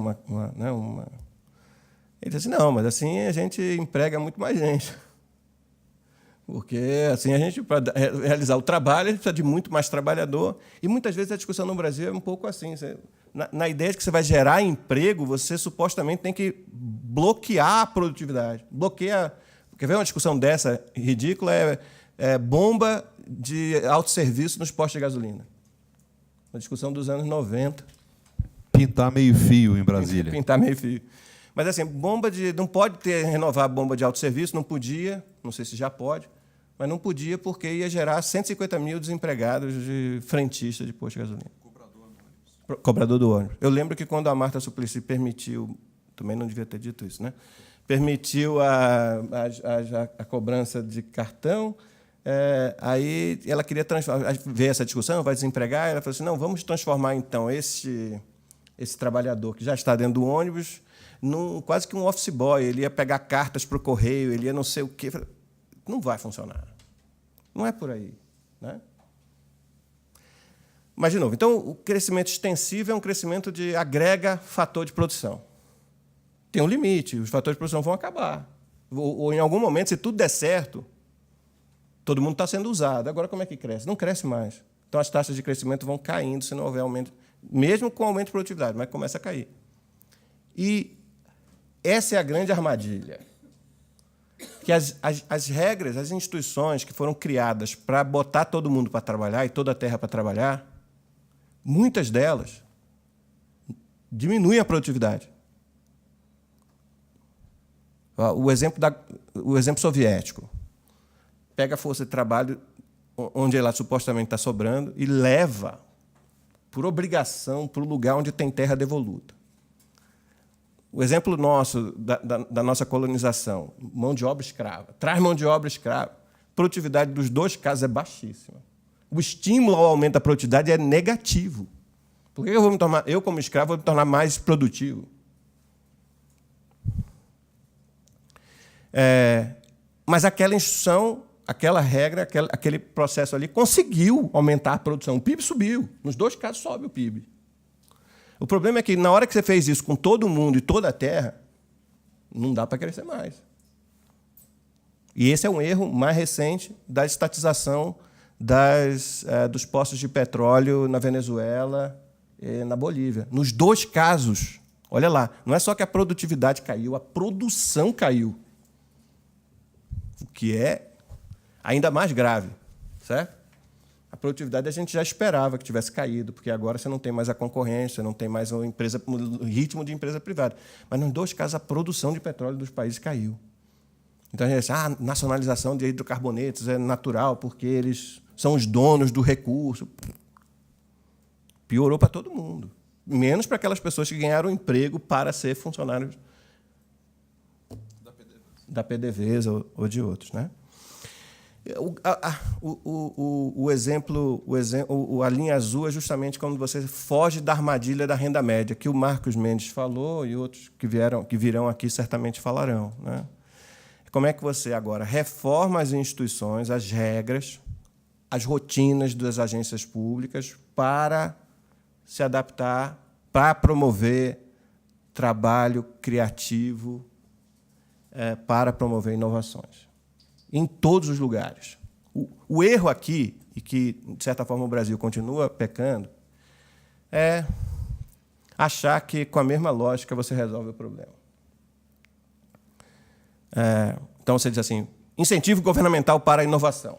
Ele disse: não, mas assim a gente emprega muito mais gente. Porque assim a gente, para realizar o trabalho, a gente precisa de muito mais trabalhador. E muitas vezes a discussão no Brasil é um pouco assim. Na ideia de que você vai gerar emprego, você supostamente tem que bloquear a produtividade. Quer ver uma discussão dessa ridícula? Bomba de autosserviço nos postos de gasolina. Uma discussão dos anos 90. Pintar meio fio em Brasília. Pintar meio fio. Mas, assim, não pode renovar a bomba de autosserviço, não podia, não sei se já pode, mas não podia porque ia gerar 150 mil desempregados de frentista de posto de gasolina. Cobrador do ônibus. Eu lembro que, quando a Marta Suplicy permitiu, também não devia ter dito isso, né? Permitiu a cobrança de cartão, aí ela queria ver essa discussão, vai desempregar, ela falou assim: não, vamos transformar, então, esse trabalhador que já está dentro do ônibus quase que um office boy. Ele ia pegar cartas para o correio, ele ia não sei o quê. Não vai funcionar. Não é por aí, né? Mas, de novo, então, o crescimento extensivo é um crescimento de agrega fator de produção. Tem um limite, os fatores de produção vão acabar. Ou em algum momento, se tudo der certo, todo mundo está sendo usado. Agora, como é que cresce? Não cresce mais. Então, as taxas de crescimento vão caindo se não houver aumento, mesmo com aumento de produtividade, mas começa a cair. E essa é a grande armadilha. Que as regras, as instituições que foram criadas para botar todo mundo para trabalhar e toda a terra para trabalhar, muitas delas diminuem a produtividade. O exemplo soviético. Pega a força de trabalho onde ela supostamente está sobrando e leva, por obrigação, para o lugar onde tem terra devoluta. O exemplo nosso, da nossa colonização, mão de obra escrava. Traz mão de obra escrava. A produtividade dos dois casos é baixíssima. O estímulo ao aumento da produtividade é negativo. Por que eu, como escravo, vou me tornar mais produtivo? Mas aquela instituição, aquela regra, aquele processo ali conseguiu aumentar a produção. O PIB subiu. Nos dois casos sobe o PIB. O problema é que, na hora que você fez isso com todo mundo e toda a terra, não dá para crescer mais. E esse é um erro mais recente da estatização dos postos de petróleo na Venezuela e na Bolívia. Nos dois casos, olha lá, não é só que a produtividade caiu, a produção caiu. O que é ainda mais grave, certo? A produtividade a gente já esperava que tivesse caído, porque agora você não tem mais a concorrência, não tem mais o ritmo de empresa privada. Mas, nos dois casos, a produção de petróleo dos países caiu. Então, a gente diz, nacionalização de hidrocarbonetos é natural, porque eles são os donos do recurso. Piorou para todo mundo, menos para aquelas pessoas que ganharam emprego para ser funcionários da PDVSA ou de outros, né? A linha azul é justamente quando você foge da armadilha da renda média, que o Marcos Mendes falou e outros que virão aqui certamente falarão, né? Como é que você agora reforma as instituições, as regras, as rotinas das agências públicas para se adaptar, para promover trabalho criativo, para promover inovações. Em todos os lugares. O erro aqui, e que, de certa forma, o Brasil continua pecando, é achar que, com a mesma lógica, você resolve o problema. Então, você diz assim, incentivo governamental para a inovação.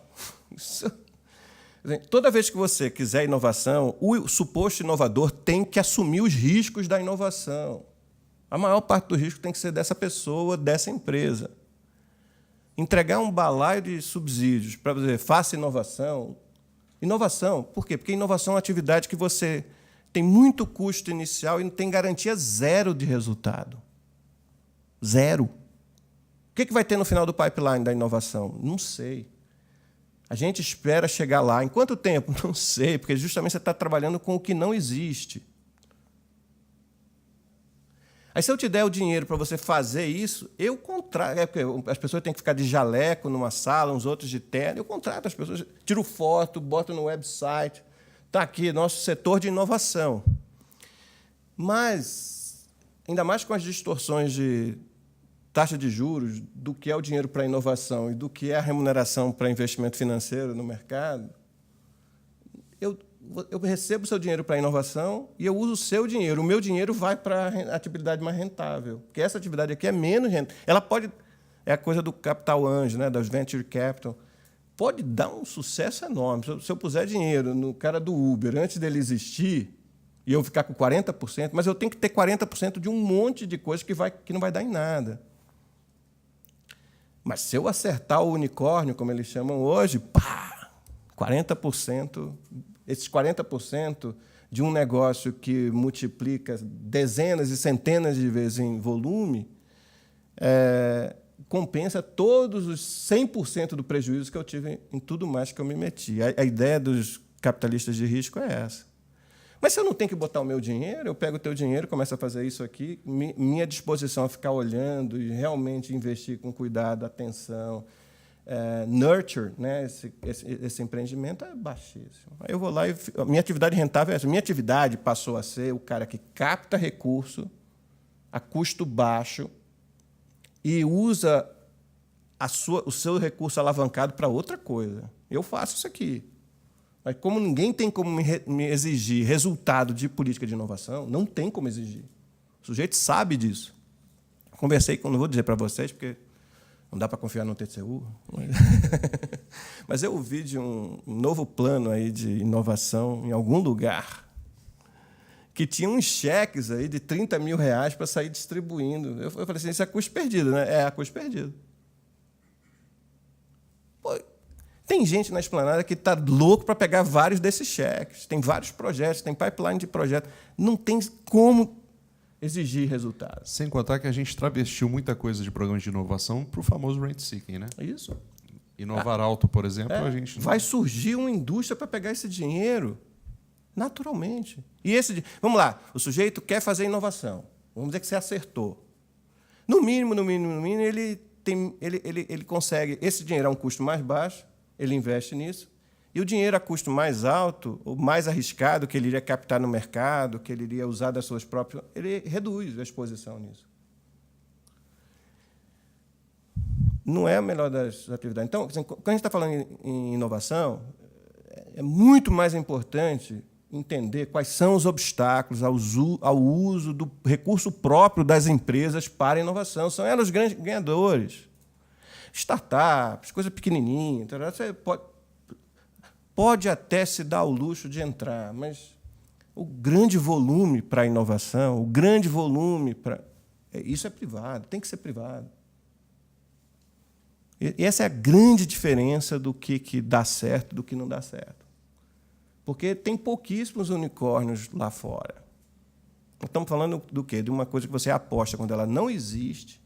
Toda vez que você quiser inovação, o suposto inovador tem que assumir os riscos da inovação. A maior parte do risco tem que ser dessa pessoa, dessa empresa. Entregar um balaio de subsídios para dizer, faça inovação. Inovação, por quê? Porque inovação é uma atividade que você tem muito custo inicial e não tem garantia zero de resultado. Zero. O que vai ter no final do pipeline da inovação? Não sei. A gente espera chegar lá. Em quanto tempo? Não sei, porque justamente você está trabalhando com o que não existe. Aí, se eu te der o dinheiro para você fazer isso, eu contrato. Porque as pessoas têm que ficar de jaleco numa sala, uns outros de terno. Eu contrato as pessoas, tiro foto, boto no website. Está aqui, nosso setor de inovação. Mas, ainda mais com as distorções de taxa de juros, do que é o dinheiro para inovação e do que é a remuneração para investimento financeiro no mercado, eu recebo o seu dinheiro para a inovação e eu uso o seu dinheiro. O meu dinheiro vai para a atividade mais rentável, porque essa atividade aqui é menos rentável. Ela pode... É a coisa do capital anjo, né, das venture capital. Pode dar um sucesso enorme. Se eu puser dinheiro no cara do Uber antes dele existir e eu ficar com 40%, mas eu tenho que ter 40% de um monte de coisa que não vai dar em nada. Mas se eu acertar o unicórnio, como eles chamam hoje, 40%... Esses 40% de um negócio que multiplica dezenas e centenas de vezes em volume compensa todos os 100% do prejuízo que eu tive em tudo mais que eu me meti. A ideia dos capitalistas de risco é essa. Mas se eu não tenho que botar o meu dinheiro, eu pego o teu dinheiro, começo a fazer isso aqui, minha disposição a ficar olhando e realmente investir com cuidado, atenção, nurture, né, esse empreendimento é baixíssimo. Aí eu vou lá e a minha atividade rentável é essa. Minha atividade passou a ser o cara que capta recurso a custo baixo e usa o seu recurso alavancado para outra coisa. Eu faço isso aqui. Mas como ninguém tem como me exigir resultado de política de inovação, não tem como exigir. O sujeito sabe disso. Conversei com, não vou dizer para vocês, porque não dá para confiar no TCU, mas eu ouvi de um novo plano aí de inovação em algum lugar que tinha uns cheques aí de R$30 mil para sair distribuindo. Eu falei assim, isso é custo perdido, né? É custo perdido. Pô, tem gente na Esplanada que está louco para pegar vários desses cheques. Tem vários projetos, tem pipeline de projetos. Não tem como exigir resultados. Sem contar que a gente travestiu muita coisa de programas de inovação para o famoso rent-seeking, né? Isso. Inovar alto, por exemplo, a gente... Não... Vai surgir uma indústria para pegar esse dinheiro, naturalmente. E vamos lá, o sujeito quer fazer inovação. Vamos dizer que você acertou. No mínimo, ele consegue... Esse dinheiro é um custo mais baixo, ele investe nisso. E o dinheiro a custo mais alto, ou mais arriscado, que ele iria captar no mercado, que ele iria usar das suas próprias... Ele reduz a exposição nisso. Não é a melhor das atividades. Então, quando a gente está falando em inovação, é muito mais importante entender quais são os obstáculos ao uso do recurso próprio das empresas para a inovação. São elas os grandes ganhadores. Startups, coisa pequenininha. Você pode até se dar o luxo de entrar, mas o grande volume para a inovação, o grande volume para... Isso é privado, tem que ser privado. E essa é a grande diferença do que dá certo e do que não dá certo. Porque tem pouquíssimos unicórnios lá fora. Estamos falando do quê? De uma coisa que você aposta quando ela não existe.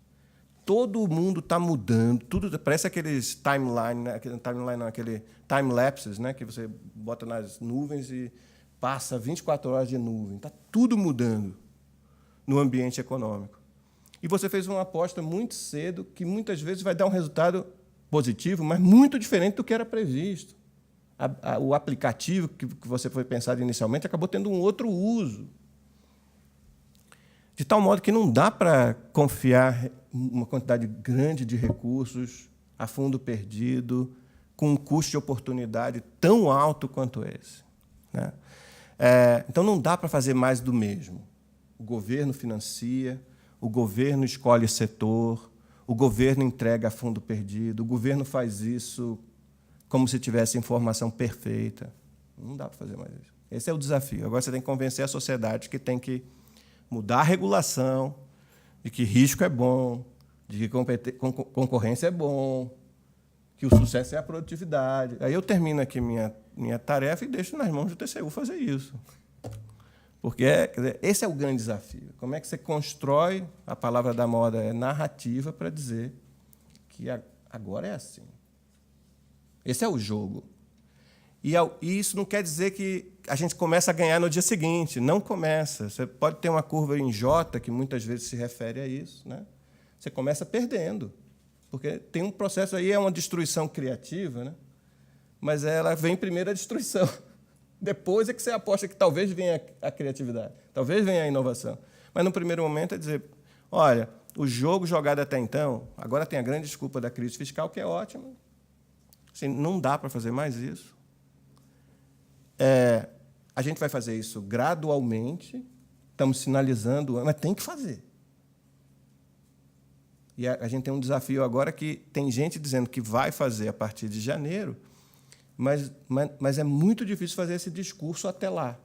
Todo mundo está mudando, tudo parece aqueles aquele time-lapses, né, que você bota nas nuvens e passa 24 horas de nuvem. Está tudo mudando no ambiente econômico. E você fez uma aposta muito cedo que muitas vezes vai dar um resultado positivo, mas muito diferente do que era previsto. O aplicativo que você foi pensado inicialmente acabou tendo um outro uso. De tal modo que não dá para confiar uma quantidade grande de recursos a fundo perdido, com um custo de oportunidade tão alto quanto esse, né? Então, não dá para fazer mais do mesmo. O governo financia, o governo escolhe setor, o governo entrega a fundo perdido, o governo faz isso como se tivesse informação perfeita. Não dá para fazer mais isso. Esse é o desafio. Agora você tem que convencer a sociedade que tem que mudar a regulação, de que risco é bom, de que concorrência é bom, que o sucesso é a produtividade. Aí eu termino aqui minha tarefa e deixo nas mãos do TCU fazer isso. Porque esse é o grande desafio. Como é que você constrói, a palavra da moda é narrativa, para dizer que agora é assim. Esse é o jogo. E isso não quer dizer que a gente começa a ganhar no dia seguinte. Não começa. Você pode ter uma curva em J, que muitas vezes se refere a isso, né? Você começa perdendo. Porque tem um processo aí, é uma destruição criativa, né? Mas ela vem primeiro a destruição. Depois é que você aposta que talvez venha a criatividade, talvez venha a inovação. Mas, no primeiro momento, é dizer, olha, o jogo jogado até então, agora tem a grande desculpa da crise fiscal, que é ótima. Assim, não dá para fazer mais isso. A gente vai fazer isso gradualmente, estamos sinalizando, mas tem que fazer. E a gente tem um desafio agora que tem gente dizendo que vai fazer a partir de janeiro, mas é muito difícil fazer esse discurso até lá,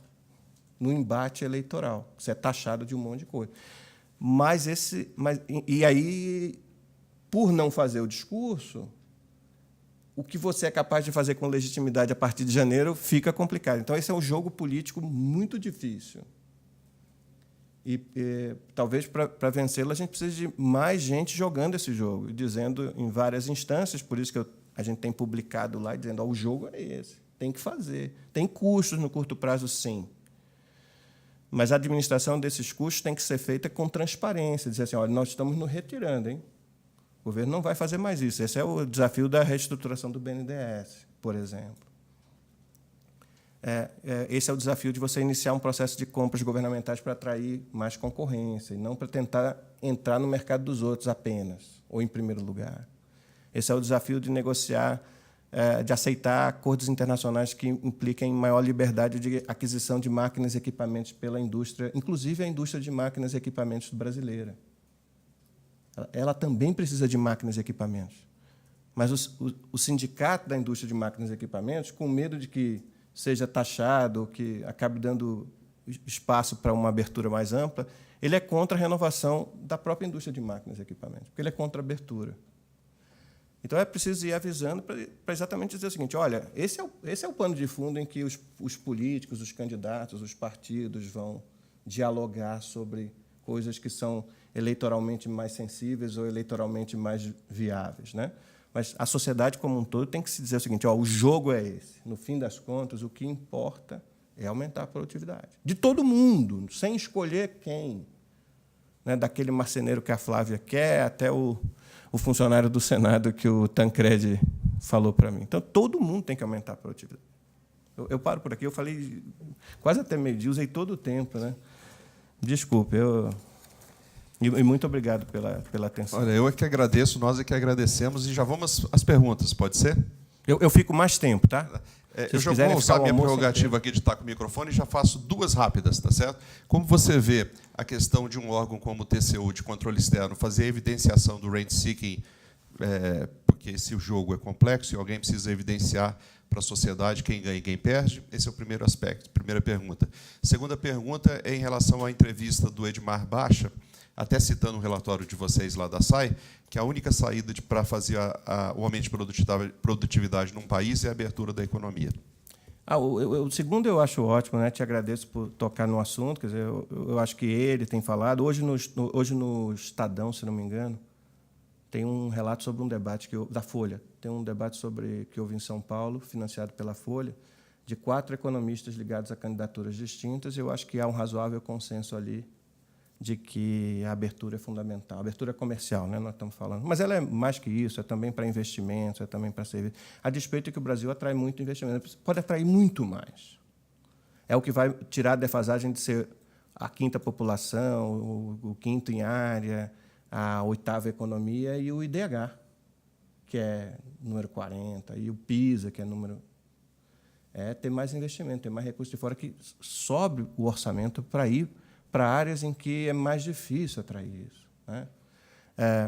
no embate eleitoral. Você é taxado de um monte de coisa. E aí, por não fazer o discurso, o que você é capaz de fazer com legitimidade a partir de janeiro fica complicado. Então, esse é um jogo político muito difícil. E talvez, para vencê-lo, a gente precise de mais gente jogando esse jogo, dizendo em várias instâncias, por isso que a gente tem publicado lá, dizendo o jogo é esse, tem que fazer. Tem custos no curto prazo, sim. Mas a administração desses custos tem que ser feita com transparência, dizer assim, olha, nós estamos nos retirando, hein? O governo não vai fazer mais isso. Esse é o desafio da reestruturação do BNDES, por exemplo. Esse é o desafio de você iniciar um processo de compras governamentais para atrair mais concorrência, e não para tentar entrar no mercado dos outros apenas, ou em primeiro lugar. Esse é o desafio de negociar, de aceitar acordos internacionais que impliquem maior liberdade de aquisição de máquinas e equipamentos pela indústria, inclusive a indústria de máquinas e equipamentos brasileira. Ela também precisa de máquinas e equipamentos. Mas o sindicato da indústria de máquinas e equipamentos, com medo de que seja taxado, ou que acabe dando espaço para uma abertura mais ampla, ele é contra a renovação da própria indústria de máquinas e equipamentos, porque ele é contra a abertura. Então, é preciso ir avisando para exatamente dizer o seguinte: olha, esse é o pano de fundo em que os políticos, os candidatos, os partidos vão dialogar sobre coisas que são eleitoralmente mais sensíveis ou eleitoralmente mais viáveis, né? Mas a sociedade como um todo tem que se dizer o seguinte: o jogo é esse. No fim das contas, o que importa é aumentar a produtividade. De todo mundo, sem escolher quem. Né? Daquele marceneiro que a Flávia quer até o funcionário do Senado que o Tancredi falou para mim. Então, todo mundo tem que aumentar a produtividade. Eu paro por aqui, eu falei quase até meio-dia, usei todo o tempo. Né? Desculpe, e muito obrigado pela atenção. Olha, eu é que agradeço, nós é que agradecemos, e já vamos às perguntas, pode ser? Eu fico mais tempo, tá? Eu já vou usar a minha prerrogativa aqui de estar com o microfone e já faço duas rápidas, tá certo? Como você vê a questão de um órgão como o TCU, de controle externo, fazer a evidenciação do rent-seeking, porque esse jogo é complexo e alguém precisa evidenciar para a sociedade quem ganha e quem perde? Esse é o primeiro aspecto, primeira pergunta. Segunda pergunta é em relação à entrevista do Edmar Baixa, até citando um relatório de vocês lá da SAI, que a única saída para fazer o aumento de produtividade num país é a abertura da economia. O segundo eu acho ótimo, né? Te agradeço por tocar no assunto. Quer dizer, eu acho que ele tem falado. Hoje no Estadão, se não me engano, tem um relato sobre um debate da Folha. Tem um debate que houve em São Paulo, financiado pela Folha, de 4 economistas ligados a candidaturas distintas. E eu acho que há um razoável consenso ali de que a abertura é fundamental. A abertura comercial, né, nós estamos falando. Mas ela é mais que isso, é também para investimentos, é também para serviços. A despeito de que o Brasil atrai muito investimento, pode atrair muito mais. É o que vai tirar a defasagem de ser a 5ª população, o 5º em área, a 8ª economia e o IDH, que é número 40, e o PISA, que é número... ter mais investimento, ter mais recursos de fora, que sobe o orçamento para ir para áreas em que é mais difícil atrair isso. Né?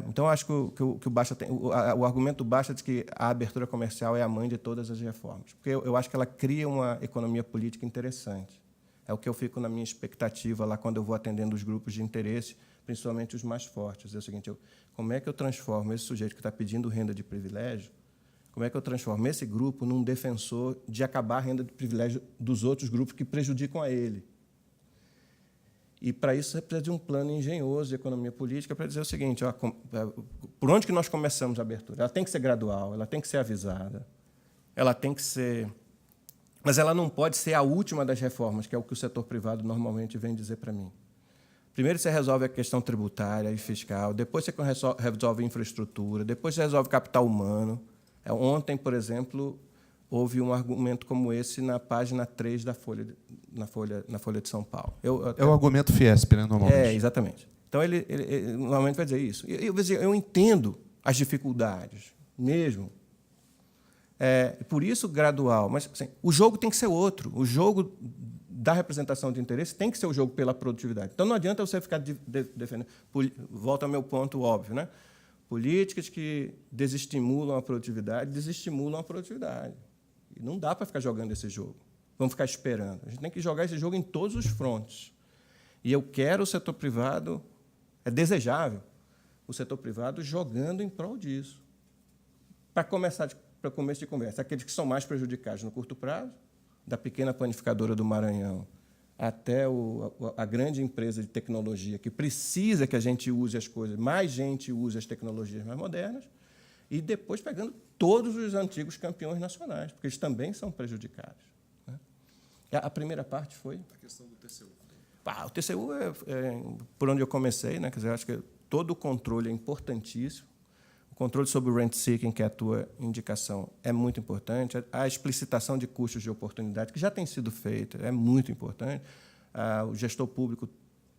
Então, acho que o Baixa tem, o argumento do Baixa de que a abertura comercial é a mãe de todas as reformas, porque eu acho que ela cria uma economia política interessante. É o que eu fico na minha expectativa lá quando eu vou atendendo os grupos de interesse, principalmente os mais fortes. É o seguinte: como é que eu transformo esse sujeito que está pedindo renda de privilégio, como é que eu transformo esse grupo num defensor de acabar a renda de privilégio dos outros grupos que prejudicam a ele? E, para isso, você precisa de um plano engenhoso de economia política para dizer o seguinte: por onde que nós começamos a abertura? Ela tem que ser gradual, ela tem que ser avisada, ela tem que ser... Mas ela não pode ser a última das reformas, que é o que o setor privado normalmente vem dizer para mim. Primeiro você resolve a questão tributária e fiscal, depois você resolve infraestrutura, depois você resolve capital humano. Ontem, por exemplo, houve um argumento como esse na página 3 da Folha, na Folha de São Paulo. É o argumento Fiesp, né, normalmente. Exatamente. Então, ele normalmente vai dizer isso. Eu entendo as dificuldades, mesmo. Por isso, gradual. Mas assim, o jogo tem que ser outro. O jogo da representação de interesse tem que ser o jogo pela produtividade. Então, não adianta você ficar defendendo... Volta ao meu ponto óbvio, né? Políticas que desestimulam a produtividade, desestimulam a produtividade. E não dá para ficar jogando esse jogo. Vamos ficar esperando. A gente tem que jogar esse jogo em todos os frontes. E eu quero o setor privado, é desejável, o setor privado jogando em prol disso. Para começo de conversa, aqueles que são mais prejudicados no curto prazo, da pequena panificadora do Maranhão até a grande empresa de tecnologia, que precisa que a gente use as coisas, mais gente use as tecnologias mais modernas, e depois pegando todos os antigos campeões nacionais, porque eles também são prejudicados. Né? A primeira parte foi... A questão do TCU. O TCU é por onde eu comecei, né? Quer dizer, eu acho que todo o controle é importantíssimo. O controle sobre o rent-seeking, que é a tua indicação, é muito importante. A explicitação de custos de oportunidade, que já tem sido feita, é muito importante. O gestor público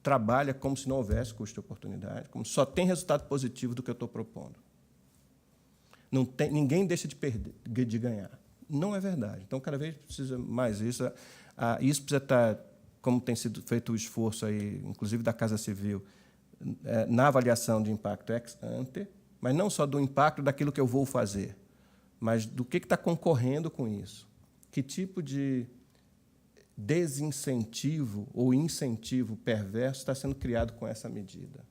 trabalha como se não houvesse custo de oportunidade, como só tem resultado positivo do que eu estou propondo. Ninguém deixa de ganhar. Não é verdade. Então, cada vez precisa mais isso. Isso precisa estar, como tem sido feito o esforço, aí, inclusive da Casa Civil, na avaliação de impacto ex ante, mas não só do impacto daquilo que eu vou fazer, mas do que está concorrendo com isso. Que tipo de desincentivo ou incentivo perverso está sendo criado com essa medida?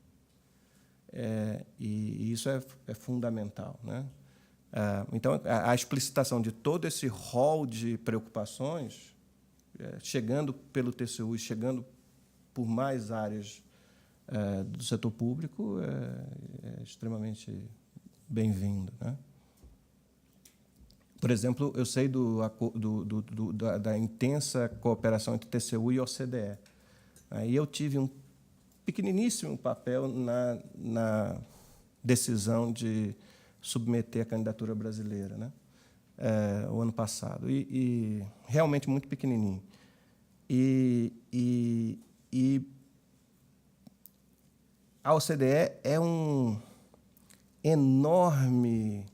E isso é fundamental, né? Então, a explicitação de todo esse rol de preocupações, chegando pelo TCU e chegando por mais áreas do setor público, é extremamente bem-vindo, né? Por exemplo, eu sei da intensa cooperação entre TCU e OCDE. Aí eu tive um pequeniníssimo papel na decisão de submeter a candidatura brasileira, né? O ano passado. E realmente muito pequenininho. E a OCDE é um enorme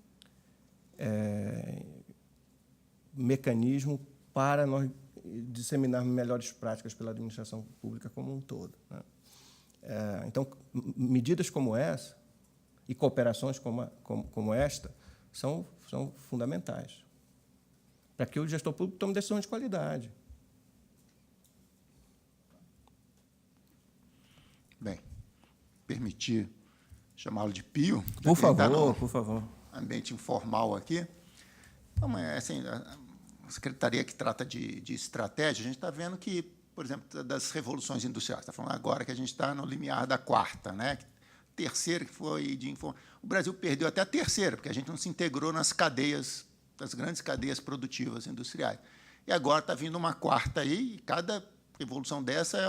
mecanismo para nós disseminarmos melhores práticas pela administração pública como um todo, né? Então, medidas como essa e cooperações como esta são fundamentais para que o gestor público tome decisões de qualidade. Bem, permitir chamá-lo de Pio? Por favor. Ambiente informal aqui. Então, assim, a secretaria que trata de estratégia, a gente está vendo que, por exemplo, das revoluções industriais, está falando agora que a gente está no limiar da quarta, né? Terceira, que foi de informação. O Brasil perdeu até a terceira, porque a gente não se integrou nas cadeias, das grandes cadeias produtivas industriais. E agora está vindo uma quarta aí, e cada revolução dessa é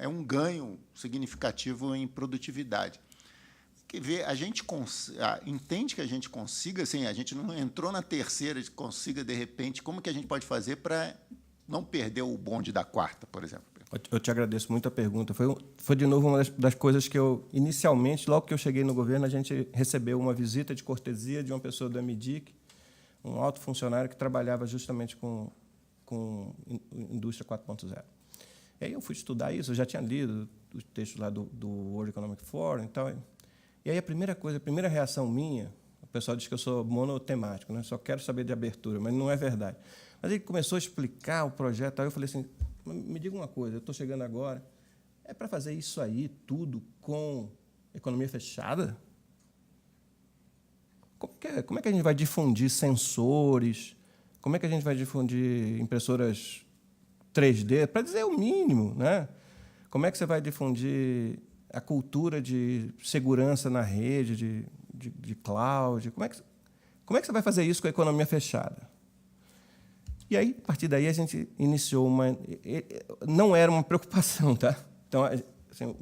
um ganho significativo em produtividade. Quer ver, a gente entende que a gente consiga, assim, a gente não entrou na terceira, consiga, de repente, como que a gente pode fazer para não perder o bonde da quarta, por exemplo? Eu te agradeço muito a pergunta. Foi de novo, uma das coisas que eu, inicialmente, logo que eu cheguei no governo, a gente recebeu uma visita de cortesia de uma pessoa do MDIC, um alto funcionário que trabalhava justamente com indústria 4.0. E aí eu fui estudar isso, eu já tinha lido os textos lá do World Economic Forum e tal. E aí a primeira reação minha, o pessoal diz que eu sou monotemático, né? Só quero saber de abertura, mas não é verdade. Mas ele começou a explicar o projeto, aí eu falei assim, me diga uma coisa, eu estou chegando agora, é para fazer isso aí tudo com economia fechada? Como é que a gente vai difundir sensores? Como é que a gente vai difundir impressoras 3D? Para dizer o mínimo, né? Como é que você vai difundir a cultura de segurança na rede, de cloud? Como é que você vai fazer isso com a economia fechada? E aí, a partir daí, a gente iniciou uma... Não era uma preocupação, tá? Então, assim,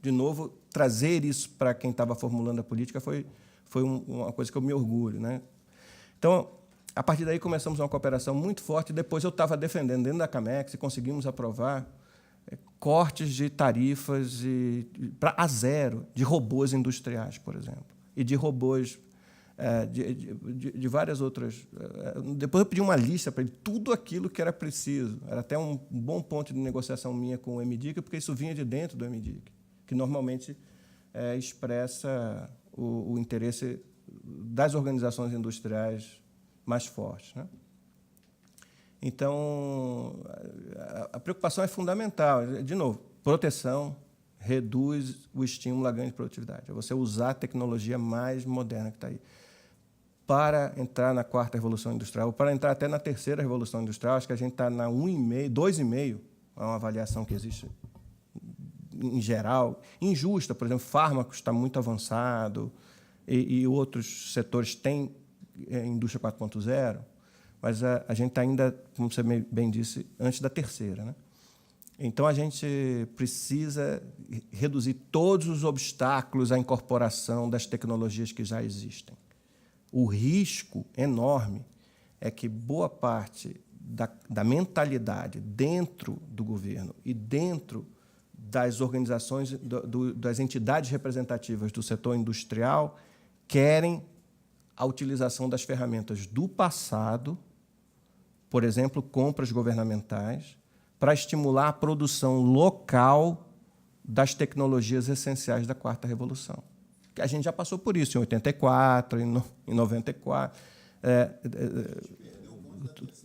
de novo, trazer isso para quem estava formulando a política foi uma coisa que eu me orgulho, né? Então, a partir daí, começamos uma cooperação muito forte. Depois, eu estava defendendo dentro da Camex e conseguimos aprovar cortes de tarifas a zero de robôs industriais, por exemplo, e de robôs de várias outras. Depois eu pedi uma lista para ele, tudo aquilo que era preciso. Era até um bom ponto de negociação minha com o MDIC, porque isso vinha de dentro do MDIC, que normalmente expressa o interesse das organizações industriais mais fortes, né? Então, a preocupação é fundamental. De novo, proteção reduz o estímulo à ganho de produtividade. É você usar a tecnologia mais moderna que está aí. Para entrar na quarta revolução industrial, ou para entrar até na terceira revolução industrial, acho que a gente está na 1,5, 2,5, é uma avaliação que existe em geral, injusta. Por exemplo, fármacos está muito avançado e outros setores têm indústria 4.0, mas a gente está ainda, como você bem disse, antes da terceira, né? Então, a gente precisa reduzir todos os obstáculos à incorporação das tecnologias que já existem. O risco enorme é que boa parte da mentalidade dentro do governo e dentro das organizações, das entidades representativas do setor industrial, querem a utilização das ferramentas do passado, por exemplo, compras governamentais, para estimular a produção local das tecnologias essenciais da quarta revolução. A gente já passou por isso em 84, em 94.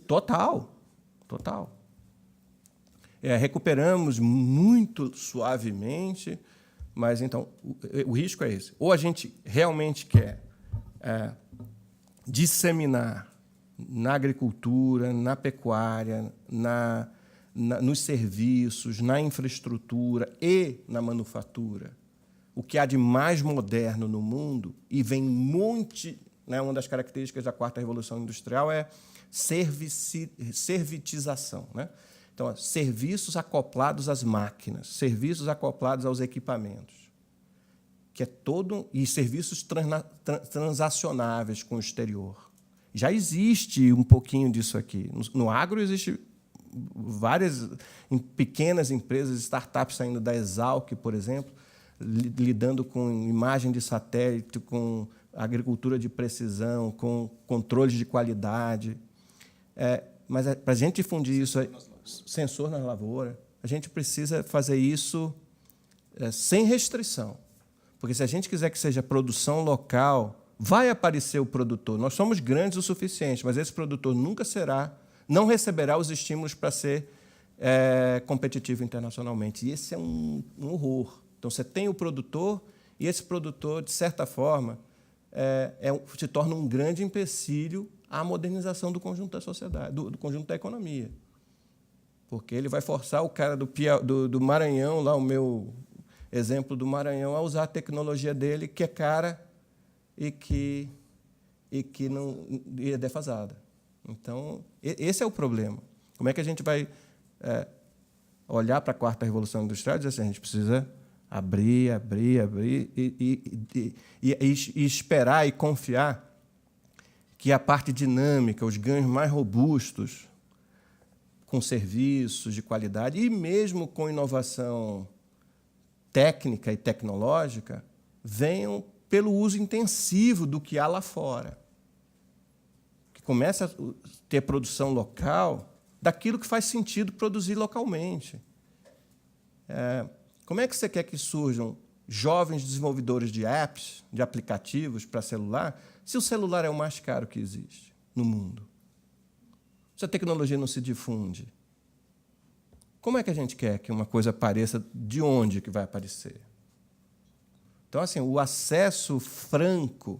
Total. Recuperamos muito suavemente, mas, então, o risco é esse. Ou a gente realmente quer disseminar na agricultura, na pecuária, nos serviços, na infraestrutura e na manufatura, o que há de mais moderno no mundo, e vem um monte... Né, uma das características da quarta revolução industrial é servitização. Né? Então, serviços acoplados às máquinas, serviços acoplados aos equipamentos, que é todo, e serviços transacionáveis com o exterior. Já existe um pouquinho disso aqui. No agro existe várias pequenas empresas, startups saindo da Exalc, por exemplo, lidando com imagem de satélite, com agricultura de precisão, com controles de qualidade. Mas, para a gente difundir isso, sensor na lavoura, a gente precisa fazer isso sem restrição. Porque, se a gente quiser que seja produção local, vai aparecer o produtor. Nós somos grandes o suficiente, mas esse produtor nunca não receberá os estímulos para ser competitivo internacionalmente. E esse é um horror. Então, você tem o produtor, e esse produtor, de certa forma, se torna um grande empecilho à modernização do conjunto da sociedade, do conjunto da economia. Porque ele vai forçar o cara do Maranhão, lá o meu exemplo do Maranhão, a usar a tecnologia dele, que é cara e que é defasada. Então, esse é o problema. Como é que a gente vai olhar para a quarta revolução industrial e dizer assim, a gente precisa abrir e esperar e confiar que a parte dinâmica, os ganhos mais robustos, com serviços de qualidade e mesmo com inovação técnica e tecnológica, venham pelo uso intensivo do que há lá fora. Que começa a ter produção local daquilo que faz sentido produzir localmente. Como é que você quer que surjam jovens desenvolvedores de apps, de aplicativos para celular, se o celular é o mais caro que existe no mundo? Se a tecnologia não se difunde, como é que a gente quer que uma coisa apareça, de onde que vai aparecer? Então, assim, o acesso franco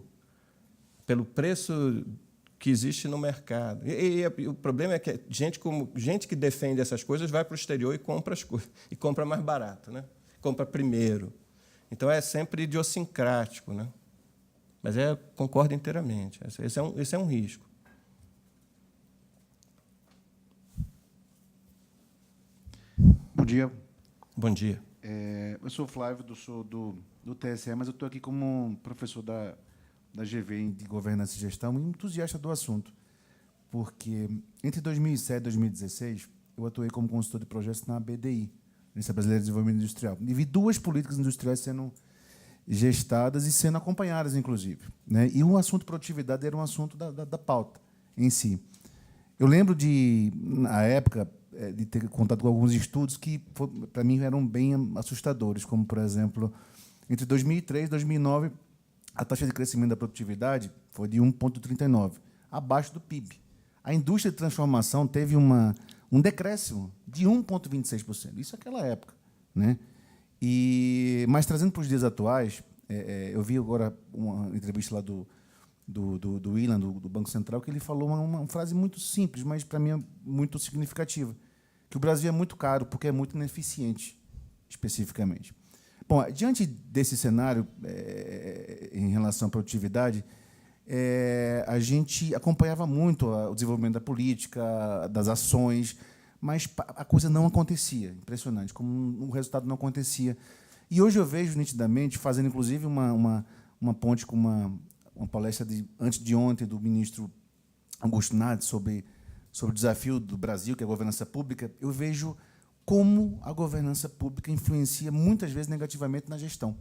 pelo preço que existe no mercado. E o problema é que gente que defende essas coisas vai para o exterior e compra as coisas, e compra mais barato, né? Compra primeiro. Então, é sempre idiosincrático, né? Mas concordo inteiramente. Esse é um risco. Bom dia. Bom dia. Eu sou o Flávio, sou do TSE, mas eu estou aqui como professor da GV de Governança e Gestão e entusiasta do assunto, porque entre 2007 e 2016 eu atuei como consultor de projetos na BDI, Agência Brasileira de Desenvolvimento Industrial, e vi 2 políticas industriais sendo gestadas e sendo acompanhadas, inclusive, né? E o assunto produtividade era um assunto da pauta em si. Eu lembro na época, de ter contato com alguns estudos que, para mim, eram bem assustadores, como, por exemplo, entre 2003 e 2009, a taxa de crescimento da produtividade foi de 1,39, abaixo do PIB. A indústria de transformação teve um decréscimo de 1,26%. Isso naquela época, né? Mas, trazendo para os dias atuais, eu vi agora uma entrevista lá do Ilan, do Banco Central, que ele falou uma frase muito simples, mas, para mim, é muito significativa, que o Brasil é muito caro porque é muito ineficiente, especificamente. Bom, diante desse cenário, em relação à produtividade, a gente acompanhava muito o desenvolvimento da política, das ações, mas a coisa não acontecia. Impressionante, como o resultado não acontecia. E hoje eu vejo nitidamente, fazendo inclusive uma ponte com uma palestra antes de ontem do ministro Augusto Nardes sobre o desafio do Brasil, que é a governança pública, eu vejo como a governança pública influencia muitas vezes negativamente na gestão.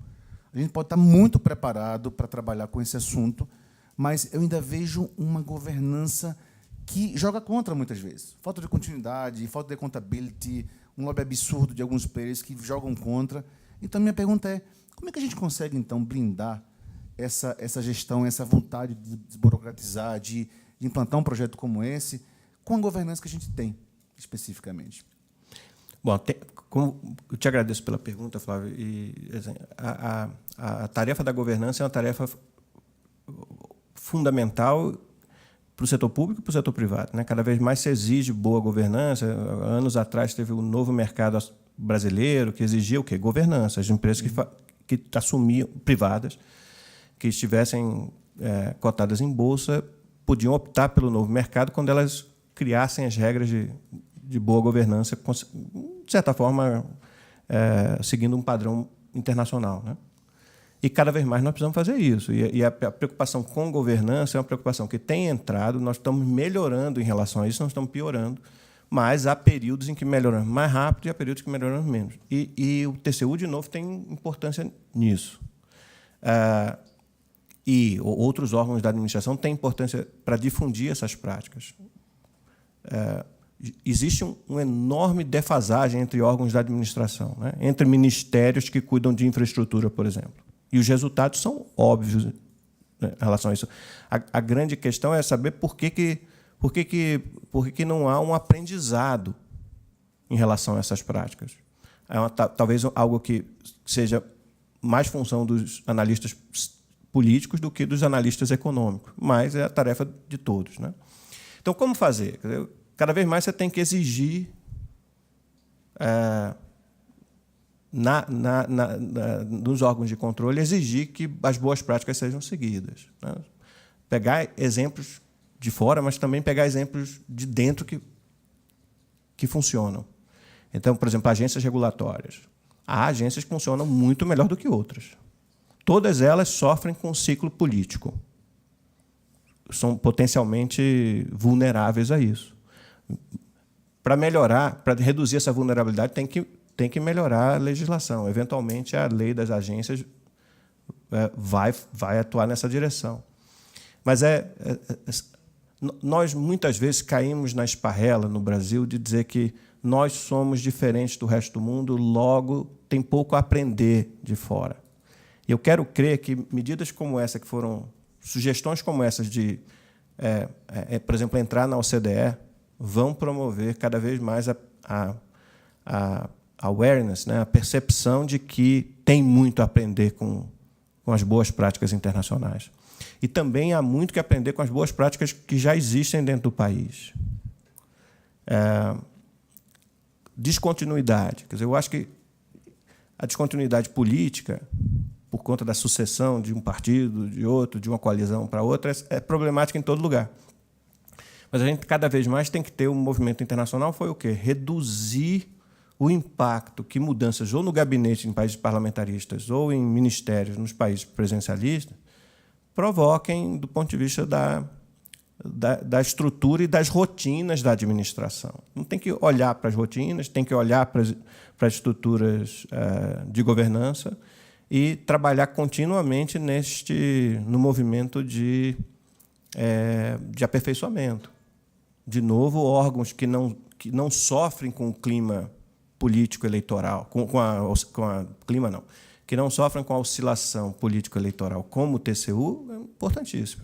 A gente pode estar muito preparado para trabalhar com esse assunto, mas eu ainda vejo uma governança que joga contra muitas vezes. Falta de continuidade, falta de accountability, um lobby absurdo de alguns players que jogam contra. Então, minha pergunta é, como é que a gente consegue, então, blindar essa gestão, essa vontade de desburocratizar, de implantar um projeto como esse, com a governança que a gente tem, especificamente? Bom, eu te agradeço pela pergunta, Flávio. E, assim, a tarefa da governança é uma tarefa fundamental para o setor público e para o setor privado, né? Cada vez mais se exige boa governança. Anos atrás teve o novo mercado brasileiro que exigia o quê? Governança. As empresas que assumiam, privadas, que estivessem cotadas em bolsa, podiam optar pelo novo mercado quando elas criassem as regras de boa governança, de certa forma, seguindo um padrão internacional, né? E cada vez mais nós precisamos fazer isso. E a preocupação com governança é uma preocupação que tem entrado, nós estamos melhorando em relação a isso, nós estamos piorando, mas há períodos em que melhoramos mais rápido e há períodos que melhoramos menos. E o TCU, de novo, tem importância nisso. E outros órgãos da administração têm importância para difundir essas práticas. Existe uma enorme defasagem entre órgãos da administração, né? Entre ministérios que cuidam de infraestrutura, por exemplo. E os resultados são óbvios, né, em relação a isso. A grande questão é saber por que não há um aprendizado em relação a essas práticas. Talvez algo que seja mais função dos analistas políticos do que dos analistas econômicos, mas é a tarefa de todos, né? Então, como fazer? Cada vez mais você tem que exigir nos órgãos de controle, exigir que as boas práticas sejam seguidas, né? Pegar exemplos de fora, mas também pegar exemplos de dentro que funcionam. Então, por exemplo, agências regulatórias. Há agências que funcionam muito melhor do que outras. Todas elas sofrem com o ciclo político. São potencialmente vulneráveis a isso. Para melhorar, para reduzir essa vulnerabilidade, tem que melhorar a legislação. Eventualmente, a lei das agências vai atuar nessa direção. Mas nós, muitas vezes, caímos na esparrela, no Brasil, de dizer que nós somos diferentes do resto do mundo, logo tem pouco a aprender de fora. E eu quero crer que medidas como essa, que foram sugestões como essas de, por exemplo, entrar na OCDE, vão promover cada vez mais a awareness, né, a percepção de que tem muito a aprender com as boas práticas internacionais. E também há muito que aprender com as boas práticas que já existem dentro do país. Descontinuidade. Quer dizer, eu acho que a descontinuidade política, por conta da sucessão de um partido, de outro, de uma coalizão para outra, é problemática em todo lugar. Mas a gente, cada vez mais, tem que ter um movimento internacional, foi o quê? Reduzir o impacto que mudanças, ou no gabinete em países parlamentaristas, ou em ministérios nos países presidencialistas, provoquem do ponto de vista da estrutura e das rotinas da administração. Não tem que olhar para as rotinas, tem que olhar para as estruturas de governança e trabalhar continuamente no movimento de aperfeiçoamento. De novo, órgãos que não sofrem com o clima político eleitoral, que não sofrem com a oscilação político-eleitoral, como o TCU, é importantíssimo,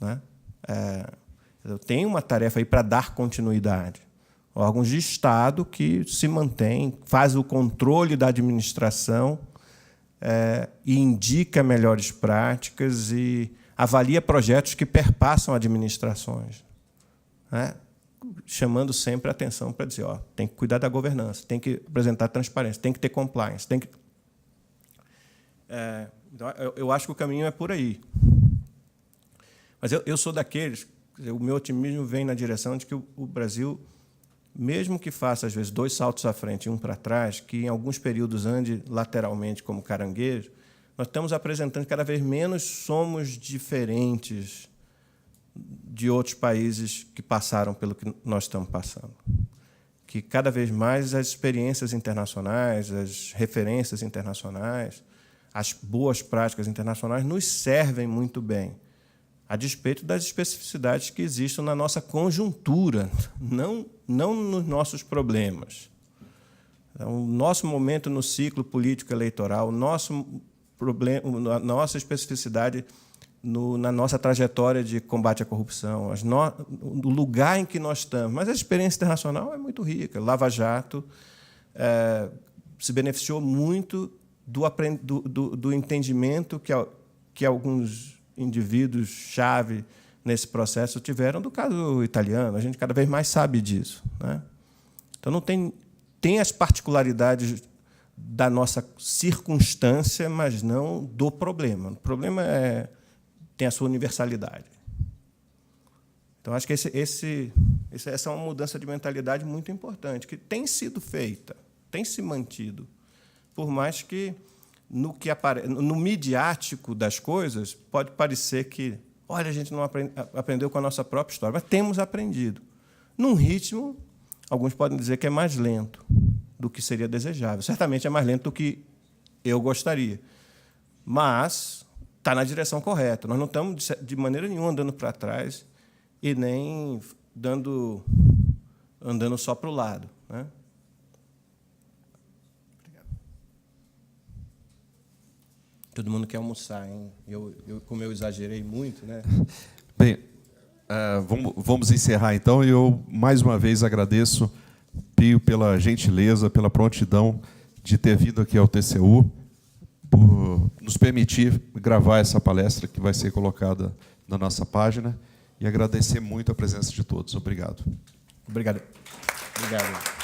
né? Tem uma tarefa aí para dar continuidade. Órgãos de Estado que se mantêm, faz o controle da administração e indica melhores práticas e avalia projetos que perpassam administrações, né? Chamando sempre a atenção para dizer, tem que cuidar da governança, tem que apresentar transparência, tem que ter compliance, tem que... Então, eu acho que o caminho é por aí. Mas eu sou daqueles, o meu otimismo vem na direção de que o Brasil, mesmo que faça, às vezes, 2 saltos à frente e 1 para trás, que em alguns períodos ande lateralmente como caranguejo, nós estamos apresentando que cada vez menos somos diferentes de outros países que passaram pelo que nós estamos passando. Que cada vez mais as experiências internacionais, as referências internacionais, as boas práticas internacionais nos servem muito bem, a despeito das especificidades que existem na nossa conjuntura, não nos nossos problemas. Então, o nosso momento no ciclo político eleitoral, o nosso problema, a nossa especificidade na nossa trajetória de combate à corrupção, o lugar em que nós estamos. Mas a experiência internacional é muito rica. Lava Jato se beneficiou muito do entendimento que alguns indivíduos-chave nesse processo tiveram do caso italiano. A gente cada vez mais sabe disso, né? Então, tem as particularidades da nossa circunstância, mas não do problema. O problema tem a sua universalidade. Então, acho que essa é uma mudança de mentalidade muito importante, que tem sido feita, tem se mantido, por mais que no midiático das coisas pode parecer que, olha, a gente não aprendeu com a nossa própria história, mas temos aprendido. Num ritmo, alguns podem dizer que é mais lento do que seria desejável. Certamente é mais lento do que eu gostaria, mas está na direção correta. Nós não estamos, de maneira nenhuma, andando para trás e nem andando só para o lado, né? Obrigado. Todo mundo quer almoçar, hein? Como eu exagerei muito, né? Bem, vamos encerrar, então. E eu, mais uma vez, agradeço, Pio, pela gentileza, pela prontidão de ter vindo aqui ao TCU, por nos permitir gravar essa palestra que vai ser colocada na nossa página, e agradecer muito a presença de todos. Obrigado. Obrigado. Obrigado.